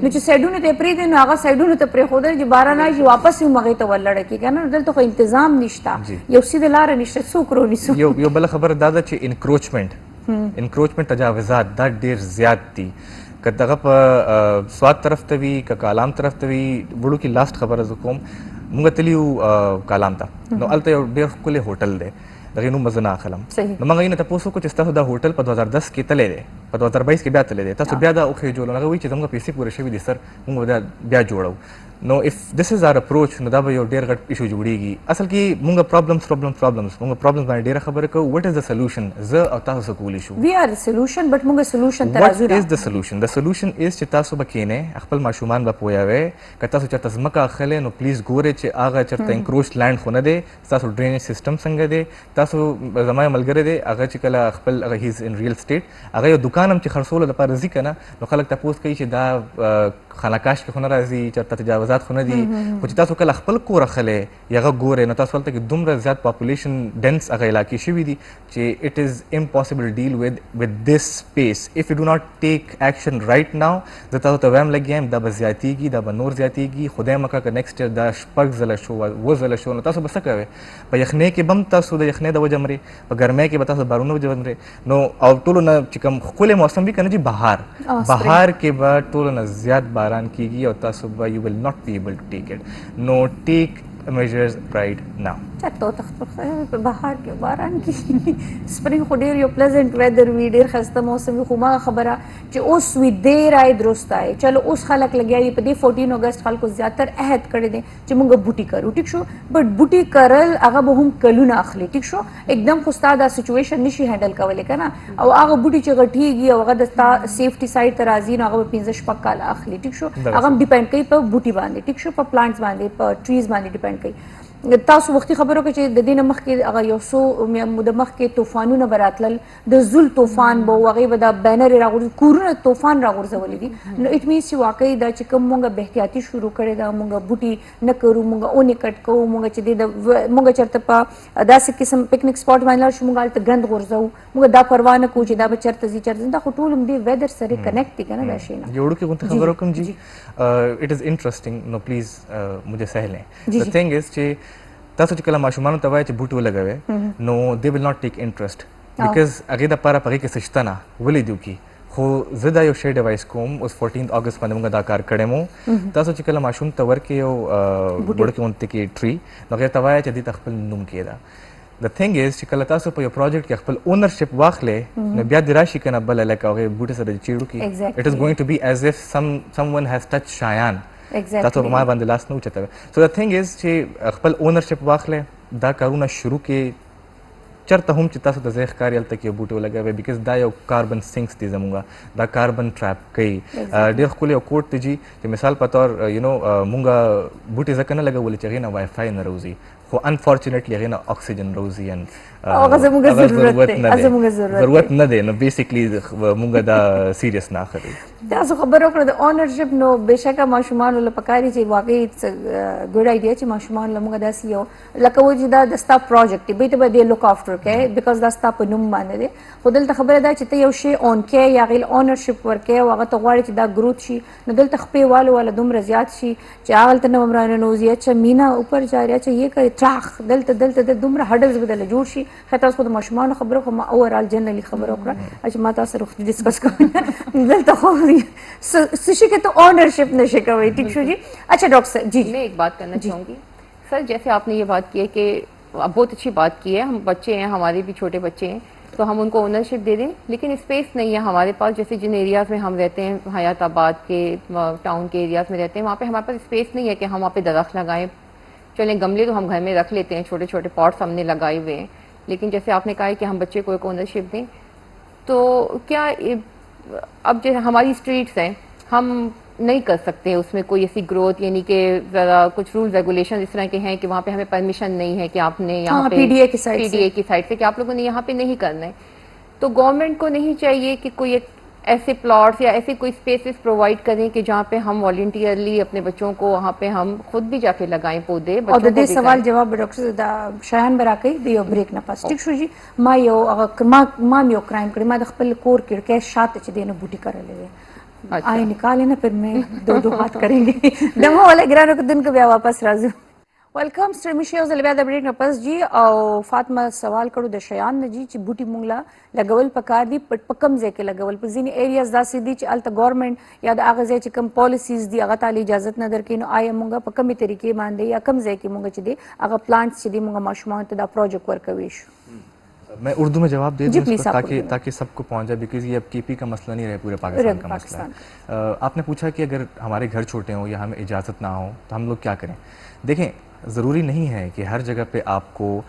نو چې سایډونو ته یې پرېږدي نو هغه سایډونو ته پرېښودل چې باران راشي واپس یې هم هغې ته ورلړه کېږي که نه دلته خو انتظام نشته یو سیده لاره نشته څوک رونیسو یو بله خبره دا ده چې انکروچمنټ تجاوزات دا ډېر زیات دي که دغه په سوات طرف ته وي که کالام طرف ته وي وړو کې لاست خبره زه کوم مونږ تللي یو کالام ته نو هلته یو ډېر ښکلی هوټل دی دغې نوم به زه نه اخلم نو موږ هغې نه تپوس وکړو چې ستاسو دا هوټل په 2010 کې تللی دی په 2022 کې بیا تللی دی تاسو بیا دا وخېجولو هغه وایي چې زموږ پیسې پوره شوي دي سر موږ به دا بیا جوړو نو اف دس از آر اپروچ نو دا به یو ډېر غټ ایشو جوړیږي اصل کې مونږ پرابلمز موږ پرابلمز باندې ډېره خبره کوو وټ از د سلوشن زه او تاسو څه کولی شو وی آر سلوشن بټ مونږ سلوشن ته راځو وټ از د سلوشن د سلوشن از چې تاسو به کښېنئ خپل ماشومان به پویوئ که تاسو چېرته ځمکه اخلئ نو پلیز ګورئ چې هغه چېرته انکروچ لینډ خو نه دی ستاسو ډرینیج سیسټم څنګه دی تاسو زما یو ملګری دی هغه چې کله خپل هغه هیز ان ریل سټیټ هغه یو دوکان هم چې خرڅولو دپاره ځي که نه نو خلک تپوس کوي چې دا خانقاش کې خو نه راځي چېرته تجاوزات خو نه دي خو چې تاسو کله خپل کور اخلی هغه ګورئ نو تاسو هلته کې دومره زیات پاپولیشن ډینس هغه علاقې شوي دي چې اټ از امپاسبل ډیل with this space if you do not take action right now زه تاسو ته وایم لګیا یم دا به زیاتېږي دا به نور زیاتېږي خدای مکړه که نیکسټ ایئر دا 6 ځله شو 7 ځله شو نو تاسو به څه کوئ په یخنۍ کې به هم تاسو د یخنۍ د وجه مرئ په ګرمۍ کې به تاسو بارونو وجه مرئ نو او ټولو نه چې کوم ښکلی موسم وي که نه جي بهار کې به ټولو نه زیات باران کېږي او تاسو به you will not be able to take it no take measures right now تو په بهار کې باران کې سپرینګ خو ډېر یو پلیزنټ ویدر وي ډېر ښایسته موسم وي خو ما خبره چې اوس وي دیر آی درست آی چلو اوس خلک لګیا دي په دې 14 اګست خلکو زیاتر عهد کړی دی چې موږ بوټي کرو ټیک شو بټ بوټي کرل هغه به هم کلونه اخلي ټیک شو एकदम خو ستا دا سچویشن نشي هینډل کولی که نه او هغه بوټي چې غټېږي او هغه د ستا سیفټي سایډ ته راځي نو هغه به 15-16 کاله اخلي ټیک شو هغه هم ډیپینډ کوي په بوټي باندې ټیک شو په پلانټس باندې په ټریز باندې ډیپینډ کوي تاسو وختي خبرو کې چې د دې نه مخکې هغه یو څو موده مخکې طوفانونه به راتلل د زل طوفان به و هغې به دا بینرې راغورځي کورونه طوفان راغورځولي دي نو اټ مینس چې واقعي دا چې کوم مونږ به احتیاطي شروع کړې ده مونږ بوټي نه کرو مونږ اونې کټ کوو مونږ چې د مونږ چېرته په داسې قسم پکنیک سپاټ باندې لاړ شو مونږ هلته ګند غورځوو مونږ دا پروا نه کوو چې دا به چېرته ځي چېرته ځي دا خو ټول همدې ویدر سره کنیکټ دي که نه دا شی نه جوړو کې غونته خبرو کوم جی اٹ از انټرسټینګ نو پلیز مجھے سهل ہے the thing is چې تاسو چې کله ماشومانو ته وایي چې بوټي ولګوئ نو دے ول ناٹ ټیک انټرسټ بیکاز هغې دپاره په هغې کې څه شته نه ولې دي وکړي خو زه دا یو شی ډیوایس کوم اوس 14 اګست باندې موږ دا کار کړی مو تاسو چې کله ماشوم ته ورکې یو بوټکی غوندې کې ټري نو هغې ته وایه چې دې ته خپل نوم کېږده د تھنګ از چې کله تاسو په یو پروجیکټ کې خپل اونرشپ واخلې نو بیا دې راشي که نه بله لکه هغې بوټي سره چیړو کې اټ از ګوینګ ټو بی ایز اف سم ون هیز ټچ شایان تاسو په ما باندې لاس نه اوچتوي سو د تھنګ از چې خپل اونرشپ واخلې دا کارونه شروع کې چرته هم چې تاسو د ځای ښکاري هلته کې یو بوټی ولګوئ بیکاز دا یو کاربن سینکس دی زمونږ دا کاربن ټراپ کوي ډېر ښکلی یو کوټ دی جي چې مثال په طور مونږ بوټي ځکه نه لګولي چې هغې نه وای فای نه راوځي خو انفارچونیټلی هغې نه اکسیجن راوځي ضرورت نه دی نو بیسیکلی مونږ دا سیریس نه اخلي تاسو خبر وکړه د اونرشپ نو بېشکه ماشومانو له پکار دي چې واقعي ګډ ایډیا چې ماشومان له موږ داسې یو لکه و چې دا ستا پروجیکټ دی بیا ته به دې لک آفټر کوې بیکاز دا ستا په نوم باندې دی خو دلته خبره ده چې ته یو شی اون کوې یا هغې اونرشپ ورکوې او هغه ته غواړې چې دا گروث شي نو دلته خپې والو والا دومره زیات شي چې هغه هلته نه هم راننوځي اچھا مینا اوپر جا رہی اچھا یہ کرے ټراخ دلته دومره هډلز به دله جوړ شي خیر تاسو خو د ماشومانو خبره خو ما اوورال جنرالي خبره وکړه چې ما تاسو سره ډسکس کوم دلته خو څه شي کې تو اونرشپ نشي کوئ ٹھیک شو جی اچھا ڈاکٹر صاحب جی میں ایک بات کرنا چاہوں گی سر جیسے آپ نے یہ بات کی ہے کہ بہت اچھی بات کی ہے ہم بچے ہیں ہمارے بھی چھوٹے بچے ہیں تو ہم ان کو اونرشپ دے دیں لیکن اسپیس نہیں ہے ہمارے پاس جیسے جن ایریاز میں ہم رہتے ہیں حیات آباد کے ٹاؤن کے ایریاز میں رہتے ہیں وہاں پہ ہمارے پاس اسپیس نہیں ہے کہ ہم وہاں پہ درخت لگائیں چلیں گملے تو ہم گھر میں رکھ لیتے ہیں چھوٹے چھوٹے پاٹس ہم نے لگائے ہوئے ہیں لیکن جیسے آپ نے کہا ہے کہ ہم بچے کو ایک اونرشپ دیں تو کیا اب جو ہماری اسٹریٹس ہیں ہم نہیں کر سکتے اس میں کوئی ایسی گروتھ یعنی کہ ذرا کچھ رول ریگولیشن اس طرح کے ہیں کہ وہاں پہ ہمیں پرمیشن نہیں ہے کہ آپ نے یہاں پہ پی ڈی اے کی سائڈ سے کہ آپ لوگوں نے یہاں پہ نہیں کرنا ہے تو گورنمنٹ کو نہیں چاہیے کہ کوئی ایک ایسے پلاٹس یا ایسے کوئی اسپیسز پرووائڈ کریں کہ جہاں پہ ہم والنٹیئرلی اپنے بچوں کو وہاں پہ ہم خود بھی جا کے لگائیں پودے او د دې سوال جواب ډاکټر دا شایان به راکوي د یو بریک نه پس ټیک شو جی ما یو ما یو کرایم کړی ما د خپل کور کړکۍ شاته چې دی نه بوټي کرلی وی آئے نکالے نا پھر میں دو ہاتھ کریں گے دمو والے گرانو کو دن کو بیا واپس راځو ویلکم سترمشي اوس بیا د بریک نه پس جی او فاطمه سوال کړو د شیان نه جی چې بوټي مونږ لا لګول پکار دي په کم ځای کې لګول په ځینې ایریاز داسې دي چې الته ګورنمنټ یا د هغه ځای چې کوم پالیسیز دي هغه ته اجازت نه درکوي نو آیا مونږ په کومې طریقې باندې یا کم ځای کې مونږ چې دی هغه پلانټس چې دي مونږ ماشومانو ته دا پروجیکټ ورکوي شو میں اردو میں جواب دے دوں اس کو تاکہ سب کو پہنچ جائے بیکاز یہ اب کے پی کا مسئلہ نہیں رہے پورے پاکستان کا مسئلہ ہے آپ نے پوچھا کہ اگر ہمارے گھر چھوٹے ہوں یا ہمیں اجازت نہ ہو تو ہم لوگ کیا کریں دیکھیں ضروری نہیں ہے کہ ہر جگہ پہ آپ کو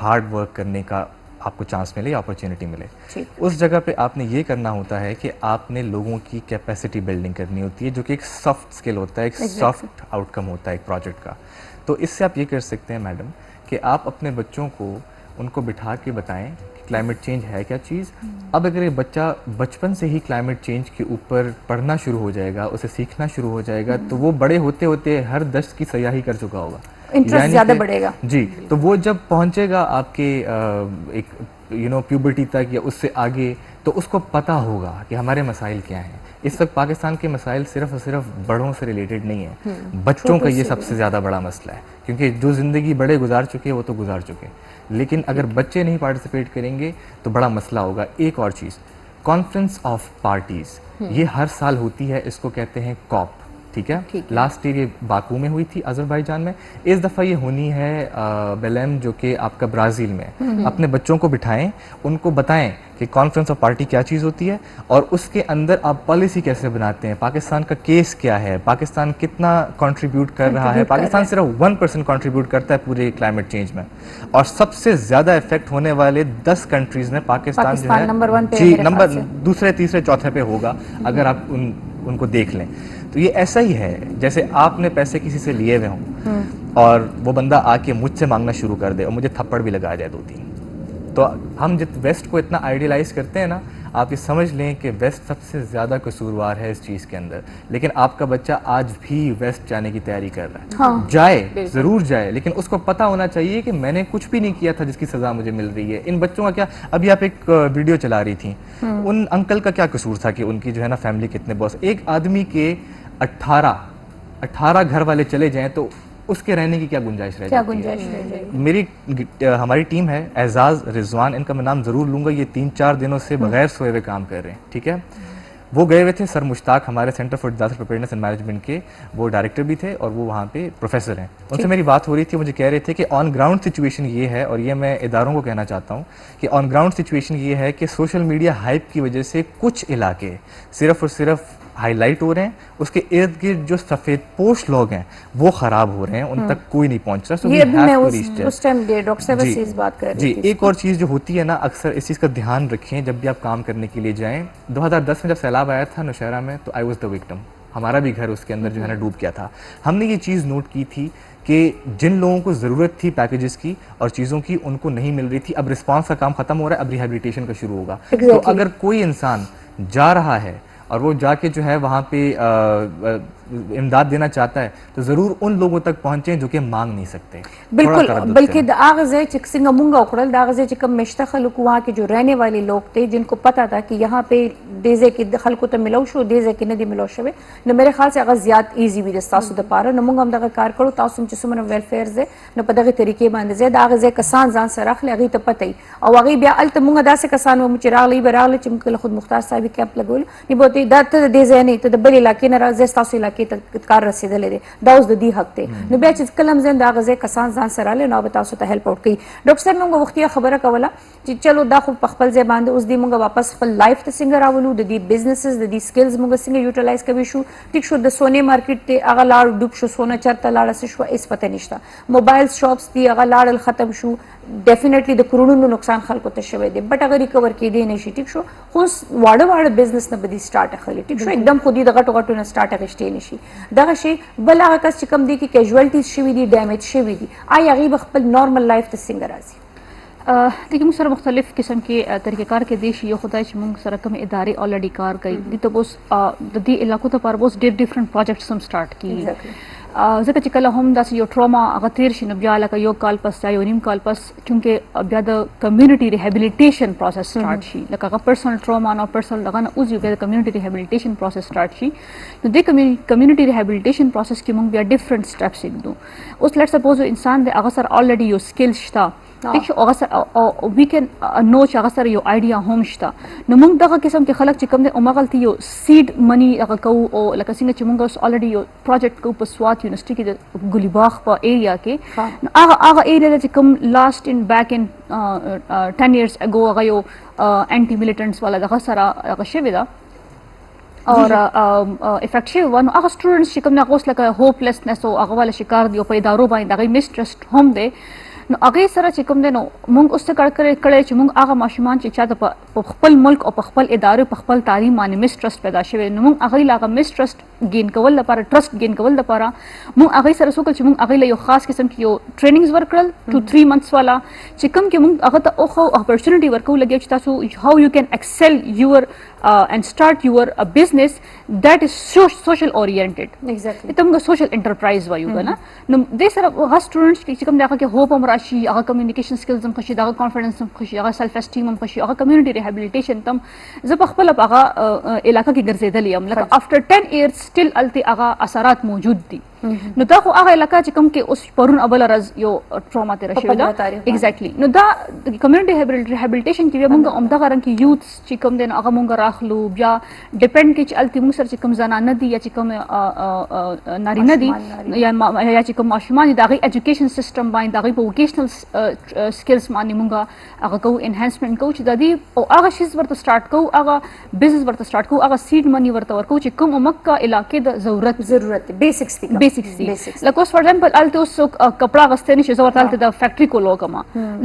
ہارڈ ورک کرنے کا آپ کو چانس ملے یا اپرچونیٹی ملے اس جگہ پہ آپ نے یہ کرنا ہوتا ہے کہ آپ نے لوگوں کی کیپیسٹی بلڈنگ کرنی ہوتی ہے جو کہ ایک سافٹ اسکل ہوتا ہے ایک سافٹ آؤٹ کم ہوتا ہے ایک پروجیکٹ کا تو اس سے آپ یہ کر سکتے ہیں میڈم کہ آپ اپنے بچوں کو ان کو بٹھا کے بتائیں کہ کلائمیٹ چینج ہے کیا چیز اب اگر ایک بچہ بچپن سے ہی کلائمیٹ چینج کے اوپر پڑھنا شروع ہو جائے گا اسے سیکھنا شروع ہو جائے گا تو وہ بڑے ہوتے ہوتے ہر دشت کی سیاحی کر چکا ہوگا انٹرسٹ زیادہ بڑھے گا جی تو وہ جب پہنچے گا آپ کے ایک پیوبرٹی تک یا اس سے آگے تو اس کو پتہ ہوگا کہ ہمارے مسائل کیا ہیں اس وقت پاکستان کے مسائل صرف اور صرف بڑوں سے ریلیٹڈ نہیں ہیں بچوں کا یہ سب سے زیادہ بڑا مسئلہ ہے کیونکہ جو زندگی بڑے گزار چکے ہیں وہ تو گزار چکے ہیں لیکن اگر بچے نہیں پارٹیسپیٹ کریں گے تو بڑا مسئلہ ہوگا ایک اور چیز کانفرنس آف پارٹیز یہ ہر سال ہوتی ہے اس کو کہتے ہیں کاپ ٹھیک ہے لاسٹ ایئر یہ باکو میں ہوئی تھی آذربائیجان میں اس دفعہ یہ ہونی ہے بیلیم جو کہ آپ کا برازیل میں اپنے بچوں کو بٹھائیں ان کو بتائیں کہ کانفرنس آف پارٹی کیا چیز ہوتی ہے اور اس کے اندر آپ پالیسی کیسے بناتے ہیں پاکستان کا کیس کیا ہے پاکستان کتنا کنٹریبیوٹ کر رہا ہے پاکستان صرف 1% کنٹریبیوٹ کرتا ہے پورے کلائمیٹ چینج میں اور سب سے زیادہ افیکٹ ہونے والے 10 کنٹریز میں پاکستان جو ہے جی نمبر دوسرے تیسرے چوتھے پہ ہوگا اگر آپ ان کو دیکھ لیں تو یہ ایسا ہی ہے جیسے آپ نے پیسے کسی سے لیے ہوئے ہوں اور وہ بندہ آ کے مجھ سے مانگنا شروع کر دے اور مجھے تھپڑ بھی لگا جائے 2-3. تو ہم جب ویسٹ کو اتنا آئیڈیلائز کرتے ہیں نا, آپ یہ سمجھ لیں کہ ویسٹ سب سے زیادہ قصوروار ہے اس چیز کے اندر. لیکن آپ کا بچہ آج بھی ویسٹ جانے کی تیاری کر رہا ہے, جائے ضرور جائے, لیکن اس کو پتہ ہونا چاہیے کہ میں نے کچھ بھی نہیں کیا تھا جس کی سزا مجھے مل رہی ہے. ان بچوں کا کیا, ابھی آپ ایک ویڈیو چلا رہی تھیں, ان انکل کا کیا قصور تھا کہ ان کی جو ہے نا فیملی کتنے باس, ایک آدمی کے 18 گھر والے چلے جائیں تو اس کے رہنے کی کیا گنجائش رہ جاتی ہے. ہماری ٹیم ہے, اعزاز, رضوان, ان کا میں نام ضرور لوں گا, یہ 3-4 دنوں سے بغیر سوئے ہوئے کام کر رہے ہیں. ٹھیک ہے, وہ گئے ہوئے تھے. سر مشتاق ہمارے سینٹر فار ڈیزاسٹر پریپیئرنیس اینڈ مینجمنٹ کے وہ ڈائریکٹر بھی تھے اور وہ وہاں پہ پروفیسر ہیں. ان سے میری بات ہو رہی تھی, مجھے کہہ رہے تھے کہ آن گراؤنڈ سچویشن یہ ہے, اور یہ میں اداروں کو کہنا چاہتا ہوں کہ آن گراؤنڈ سچویشن یہ ہے کہ سوشل میڈیا ہائپ کی وجہ سے کچھ علاقے صرف اور صرف ہائی لائٹ ہو رہے ہیں, اس کے ارد گرد جو سفید پوش لوگ ہیں وہ خراب ہو رہے ہیں, ان تک کوئی نہیں پہنچ رہا. جی, ایک اور چیز جو ہوتی ہے نا, اکثر اس چیز کا دھیان رکھیں جب بھی آپ کام کرنے کے لیے جائیں. 2010 میں جب سیلاب آیا تھا نوشہرہ میں, تو آئی واز دا وکٹم, ہمارا بھی گھر اس کے اندر جو ہے نا ڈوب گیا تھا. ہم نے یہ چیز نوٹ کی تھی کہ جن لوگوں کو ضرورت تھی پیکیجز کی اور چیزوں کی, ان کو نہیں مل رہی تھی. اب رسپانس کا کام ختم ہو رہا ہے, اب ریہیبلیٹیشن کا شروع ہوگا. تو اگر کوئی انسان جا رہا ہے اور وہ جا کے جو ہے وہاں پہ امداد دینا چاہتا ہے, تو ضرور ان لوگوں تک پہنچیں جو کہ مانگ نہیں سکتے. بالکل, بلکہ د هغه ځای چې څنګه مونږ وکړل, د هغه ځای چې کوم مشته خلک وहाँ کے جو رہنے والے لوگ تھے, جن کو پتا تھا کہ یہاں پہ دې ځای کې خلکو ته ملو شو, دې ځای کې نه دی ملو شوی, نو میرے خیال سے هغه زیات ایزی وي د تاسو دپاره. نو مونږ هم دغه کار کړو, تاسو هم چې څومره ویلفیر دی نو په دغه طریقې باندې ځای د هغه ځای کسان ځان سره اخلي, هغوی ته پته وي. او هغوی بیا هلته مونږ داسې کسان وو چې راغلی به راغلی چې موږ له خود مختار صاحب کیمپ لګولو, نو به ورته دا ته د دې ځای نه ته د بل علاقې نه راځې, ستاسو علاقې ته کار رسېدلی دی, دا اوس د دې حق دی. نو بیا چې کله هم ځین د هغه ځای کسان ځان سره راغلی, نو به تاسو ته هیلپ آؤټ کوي. ډاکټر صاحب موږ وختي خبره کوله چې چلو دا خو په خپل ځای باندې اوس دې موږ واپس خپل لایف ته څنګه راولو, د دې بزنسز د دې سکلز موږ څنګه یوټیلایز کوي شو. ټیک شو, د سونې مارکیټ دی هغه لاړ ډوب شو, سونه چرته لاړه څه شوه هېڅ پته نشته. موبایل شاپس دي هغه لاړل ختم شو, ډیفینیټلی د کروڑونو نقصان خلکو ته شوی دی, بټ هغه ریکور کېدی نه شي. ټیک شو, خو اوس واړه بزنس نه به دې سټارټ اخلي. ټیک شو, एकदम خو دې د غټو غټو نه سټارټ اخیستی نه شي. دغه شی بل هغه کس چې کوم دی کې کیژوالټیز شوي دي, ډیمیج شوي دي, آیا هغوی به خپل نارمل لایف ته څنګه راځي؟ دیکھیں موږ سره مختلف قسم کې طریقې کار کې دی شي. یو خدای چې موږ سره کوم ادارې الریډي کار کوي, دي ته اوس د دې علاقو ته پر اوس ډېر ډیفرنٹ پروجیکټس هم سټارټ کیږي. ځکه چې کله هم داسې یو ټراما هغه تیر شي, نو بیا لکه یو کال پس یا یو نیم کال پس چونکې بیا د کمیونټي ریهیبلیټیشن پروسس سټارټ شي, لکه هغه پرسنل ټراما نه پرسنل دغه نه اوس بیا د کمیونټي ریهیبلیټیشن پروسس سټارټ شي. نو د کمیونټي ریهیبلیټیشن پروسس کې موږ بیا ډیفرنٹ سټیپس ایږدو. اوس لیټ سپوز انسان د هغه سره الریډي یو سکل شته, ٹھیک شو, هغه سره وی کین نو چې هغه سره یو آیډیا هم شته, نو موږ دغه قسم کې خلک چې کوم دی هماغلته یو سیډ منی هغه کوو, او لکه څنګه چې موږ اوس الریډي یو پروجیکټ کوو په سوات یونیورسټي کې د ګلیباغ په ایریا کې. نو هغه ایریا چې کوم لاست ان بیک ان 10 years ago هغه یو انټي میلیټنټس والا دغه سره هغه شوې ده اور افیکٹ شوی و. نو هغه سټوډنټس چې کوم دی هغه اوس لکه هوپلیسنس او هغه والا شکار دی او په ادارو باندې هغوی مسټرسټ هم دی. نو هغې سره چې کوم دی نو موږ اوس څه کړی چې موږ هغه ماشومان چې چا ته په خپل ملک او په خپل ادارو په خپل تعلیم باندې مسټرسټ پیدا شوی, نو موږ هغوی له هغه مسټرسټ گین کول لپاره, ټرسټ گین کول لپاره موږ هغوی سره څه وکړل چې موږ هغوی له یو خاص قسم کې یو ټریننګز ورکړل 2-3 months والا, چې کوم کې موږ هغه ته اوخو اپرچونیټي ورکو لګیا چې تاسو هاو یو کین ایکسل یور and start your business that is social oriented. Exactly. ته موږ سوشل انټرپرایز وایو کنه. نو دې سره هغه سټوډنټس چې کوم دغه کې هوپ هم راشي, هغه کمیونیکیشن سکلز هم ښه شي, دغه کانفیډنس هم ښه شي, هغه سیلف اسټیم هم ښه شي, هغه کمیونټي ریهیبلیټیشن تم زه په خپله په هغه علاقه کې ګرځېدلی یم, لکه افټر 10 years سټل هلته هغه اثرات موجود دي. نو دا خو هغه علاقه چې کوم کې اوس پرون اوله ورځ یو ټراما تېره شوې ده. ایگزیکټلی, نو دا کمیونټي ریهیبلیټیشن کې بیا موږ همدغه رنګ کې یوتس چې کوم دی نو هغه موږ راخلو, بیا ډیپینډ کوي چې هلته موږ سره چې کوم زنانه دي یا چې کوم نارینه دي یا چې کوم ماشومان دي, د هغوی ایجوکیشن سسټم باندې د هغوی په ووکیشنل سکلز باندې موږ هغه کوو, انهانسمنټ کوو, چې د دې او هغه شیز ورته سټارټ کوو, هغه بزنس ورته سټارټ کوو, هغه سیډ منی ورته ورکوو چې کوم مکه علاقې د ضرورت دی, بیسکس دی بیسکس دي لکه اوس فار ایگزامپل الته اوس کپڑا غستې نشي زه ورته د فیکټري کولو کوم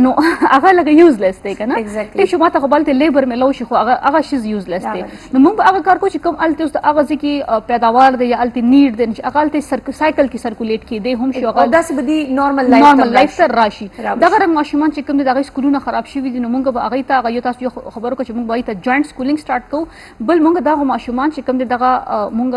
نو هغه لکه یوزلیس دی کنه ټیک شو ماته خپل ته لیبر ملو شي خو هغه شیز یوزلیس دی نو موږ هغه کار کوو چې کوم الته اوس هغه ځکه پیداوار دی یا الته نیډ دی هغه الته سایکل کې سرکولیټ کی دی هم شي هغه داسې بدی نورمال لایف تر راشي دغه رنګ ماشومان چې کوم دغه سکولونه خراب شوي دي نو موږ به هغه ته هغه تاسو خبرو کو چې موږ به ته جوائنٹ سکولینګ سٹارټ کوو بل موږ دغه ماشومان چې کوم دغه موږ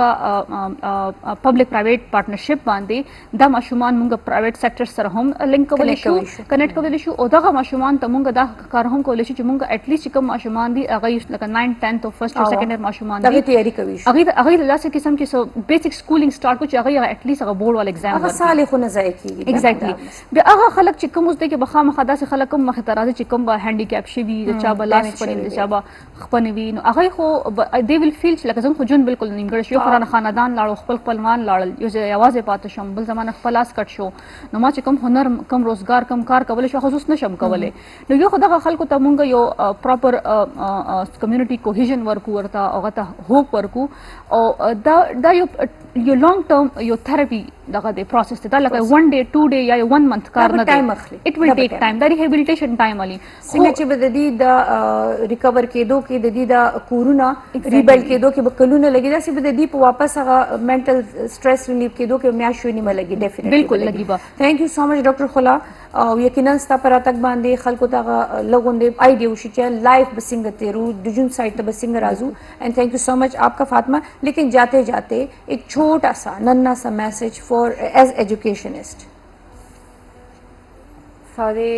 پبلک پرایویټ پارټنرشپ باندې دا ماشومان موږ پرایویټ سیکټر سره هم لینک کولی شو کنیکټ کولی شو او دغه ماشومان ته موږ دا کار هم کولی شو چې موږ اټ لیست کوم ماشومان دي هغه لکه 9 10 او فرست او سیکنډ ایئر ماشومان دي دغه تیاری کوي هغه داسې قسم کې سو بیسیک سکولینګ سٹارټ کو چې هغه اټ لیست هغه بورډ ول ایگزام هغه سال خو نه ځای کیږي ایگزیکټلی بیا هغه خلک چې کوم اوس د بخامه خداسې خلک هم مخ ته راځي چې کوم به هانډیکاپ شي وي چا به لاس پنې چا به خپنه وي نو هغه خو دی ویل فیل چې لکه څنګه خو جون بالکل نیمګړی شو قرآن خاندان لاړو خپل خپلوان لاړل یو یوازې پاتې شم بل زمانه خپل لاس کټ شو نو ما چې کوم هنر کم روزګار کم کار کولی شو خصوص نشم کولی نو یو خو دغه خلکو ته مونږ یو پراپر کمیونټي کوهیژن ورکو ورته هغه ته هوپ ورکو او دا یو لانګ ټرم یو تھراپي دغه د پروسس ته لکه 1 day 2 day یا 1 month کار نه ټایم اخلي اټ ویل ټیک ټایم دا ریهابیلیټیشن ټایم علي څنګه چې د دې د ریکور کېدو کې د دې د کورونا ریبیلډ کېدو کې به کلونه لګي دا چې د دې په واپس هغه مینټل سټریس ریلیف کېدو کې میاشتې نیمه لګي ډیفینیټلی بالکل لګي با تھینک یو سو مچ ډاکټر خلا او یقینا ستا پر اتک باندې خلکو ته لګوندې آئیډیا وشي چې لائف بسنګ تیرو د جون سائٹ ته بسنګ رازو اینڈ تھینک یو سو مچ آپ کا فاطمہ لیکن جاتے جاتے ایک چھوٹا سا ننا سا میسج فار ایز ایجوکیشنسٹ سارے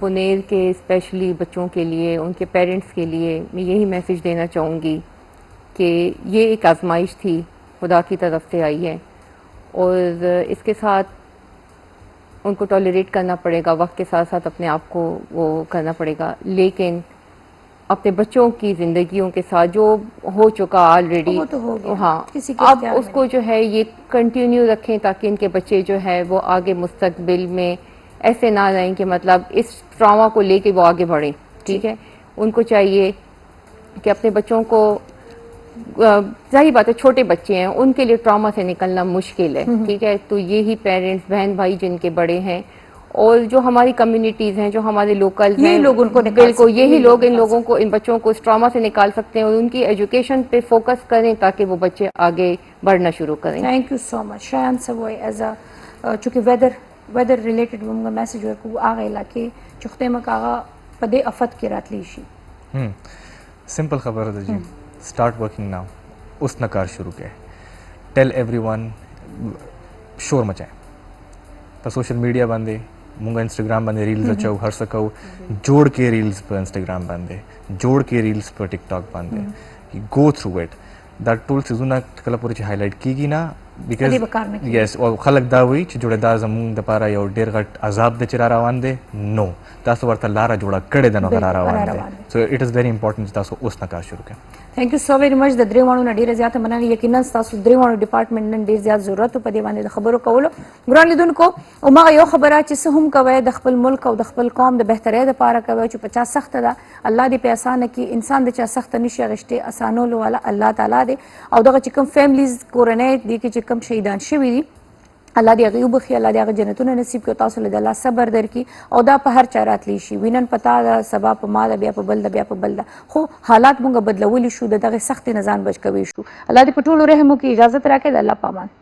بنیر کے اسپیشلی بچوں کے لیے ان کے پیرنٹس کے لیے میں یہی میسج دینا چاہوں گی کہ یہ ایک آزمائش تھی خدا کی طرف سے آئی ہے اور اس کے ساتھ ان کو ٹالریٹ کرنا پڑے گا وقت کے ساتھ ساتھ اپنے آپ کو وہ کرنا پڑے گا لیکن اپنے بچوں کی زندگیوں کے ساتھ جو ہو چکا آلریڈی ہاں اب اس کو جو ہے یہ کنٹینیو رکھیں تاکہ ان کے بچے جو ہے وہ آگے مستقبل میں ایسے نہ رہیں کہ مطلب اس ٹراما کو لے کے وہ آگے بڑھیں ٹھیک ہے ان کو چاہیے کہ اپنے بچوں کو ظاہر بات ہے چھوٹے بچے ہیں ان کے لیے ٹراما سے نکلنا مشکل ہے ٹھیک ہے تو یہی پیرنٹس بہن بھائی جن کے بڑے ہیں اور جو ہماری کمیونٹیز ہیں جو ہمارے لوکل ہیں لوگ ان کو بالکل یہی لوگ ان لوگوں کو ان بچوں کو اس ٹراما سے نکال سکتے ہیں اور ان کی ایجوکیشن پہ فوکس کریں تاکہ وہ بچے آگے بڑھنا شروع کریں تھینک یو سو مچ شایان سوئی ایز ا چونکہ ویدر ریلیٹڈ ومغه میسج ورکو هغه علاقې چې خدای مکه هغه په دې افت کې راتلی شي سمپل خبر ده جی اسٹارٹ ورکنگ ناؤ اس نه کار شروع کړئ ټیل ایوری ون شور مچائیں په سوشل میډیا باندې مونږ انسټاګرام باندې ریلز اچو هر څه کوو جوړ کې ریلز په انسټاګرام باندې جوړ کې ریلز په ټیک ټاک باندې گو تھرو اٹ دا ټول سيزونه کله پورې چې هایلایټ کیږي نه بیکاز یس او خلک دا وایي چې جوړه دا زمونږ د پاره یو ډیر غټ عذاب د چر روان دي نو تاسو ورته لار جوړه کړې د نو روان دي سو اٹ از ویری امپورټنٹ تاسو اوس نه کار شروع کړئ تھینک یو سو ویری مچ د درې وانو نه ډیره زیاته مننه یقینا تاسو درې وانو ډپارټمنټ نن ډیر زیات ضرورت په دې باندې د خبرو کولو ګران لیدونکو او ما یو خبره چې څه هم کوي د خپل ملک او د خپل قوم د بهترۍ لپاره کوي چې 50 سخت ده الله دې په اسانه کې انسان د چا سخت نشي غشته اسانولو والا الله تعالی دې او دغه چې کوم فیملیز کورنۍ دي چې کوم شهیدان شوي دي الله دې هغه وبخي الله دې هغه جنتونه نصیب کړي تاسو له الله صبر درکړي او دا په هر چا راتلی شي وینن پتا دا سبا په مال بیا په بل بیا په بل خو حالات مونږ بدلولی شو دغه سخت نزان بچ کوي شو الله دې په ټولو رحم وکړي اجازه راکړي د الله پامان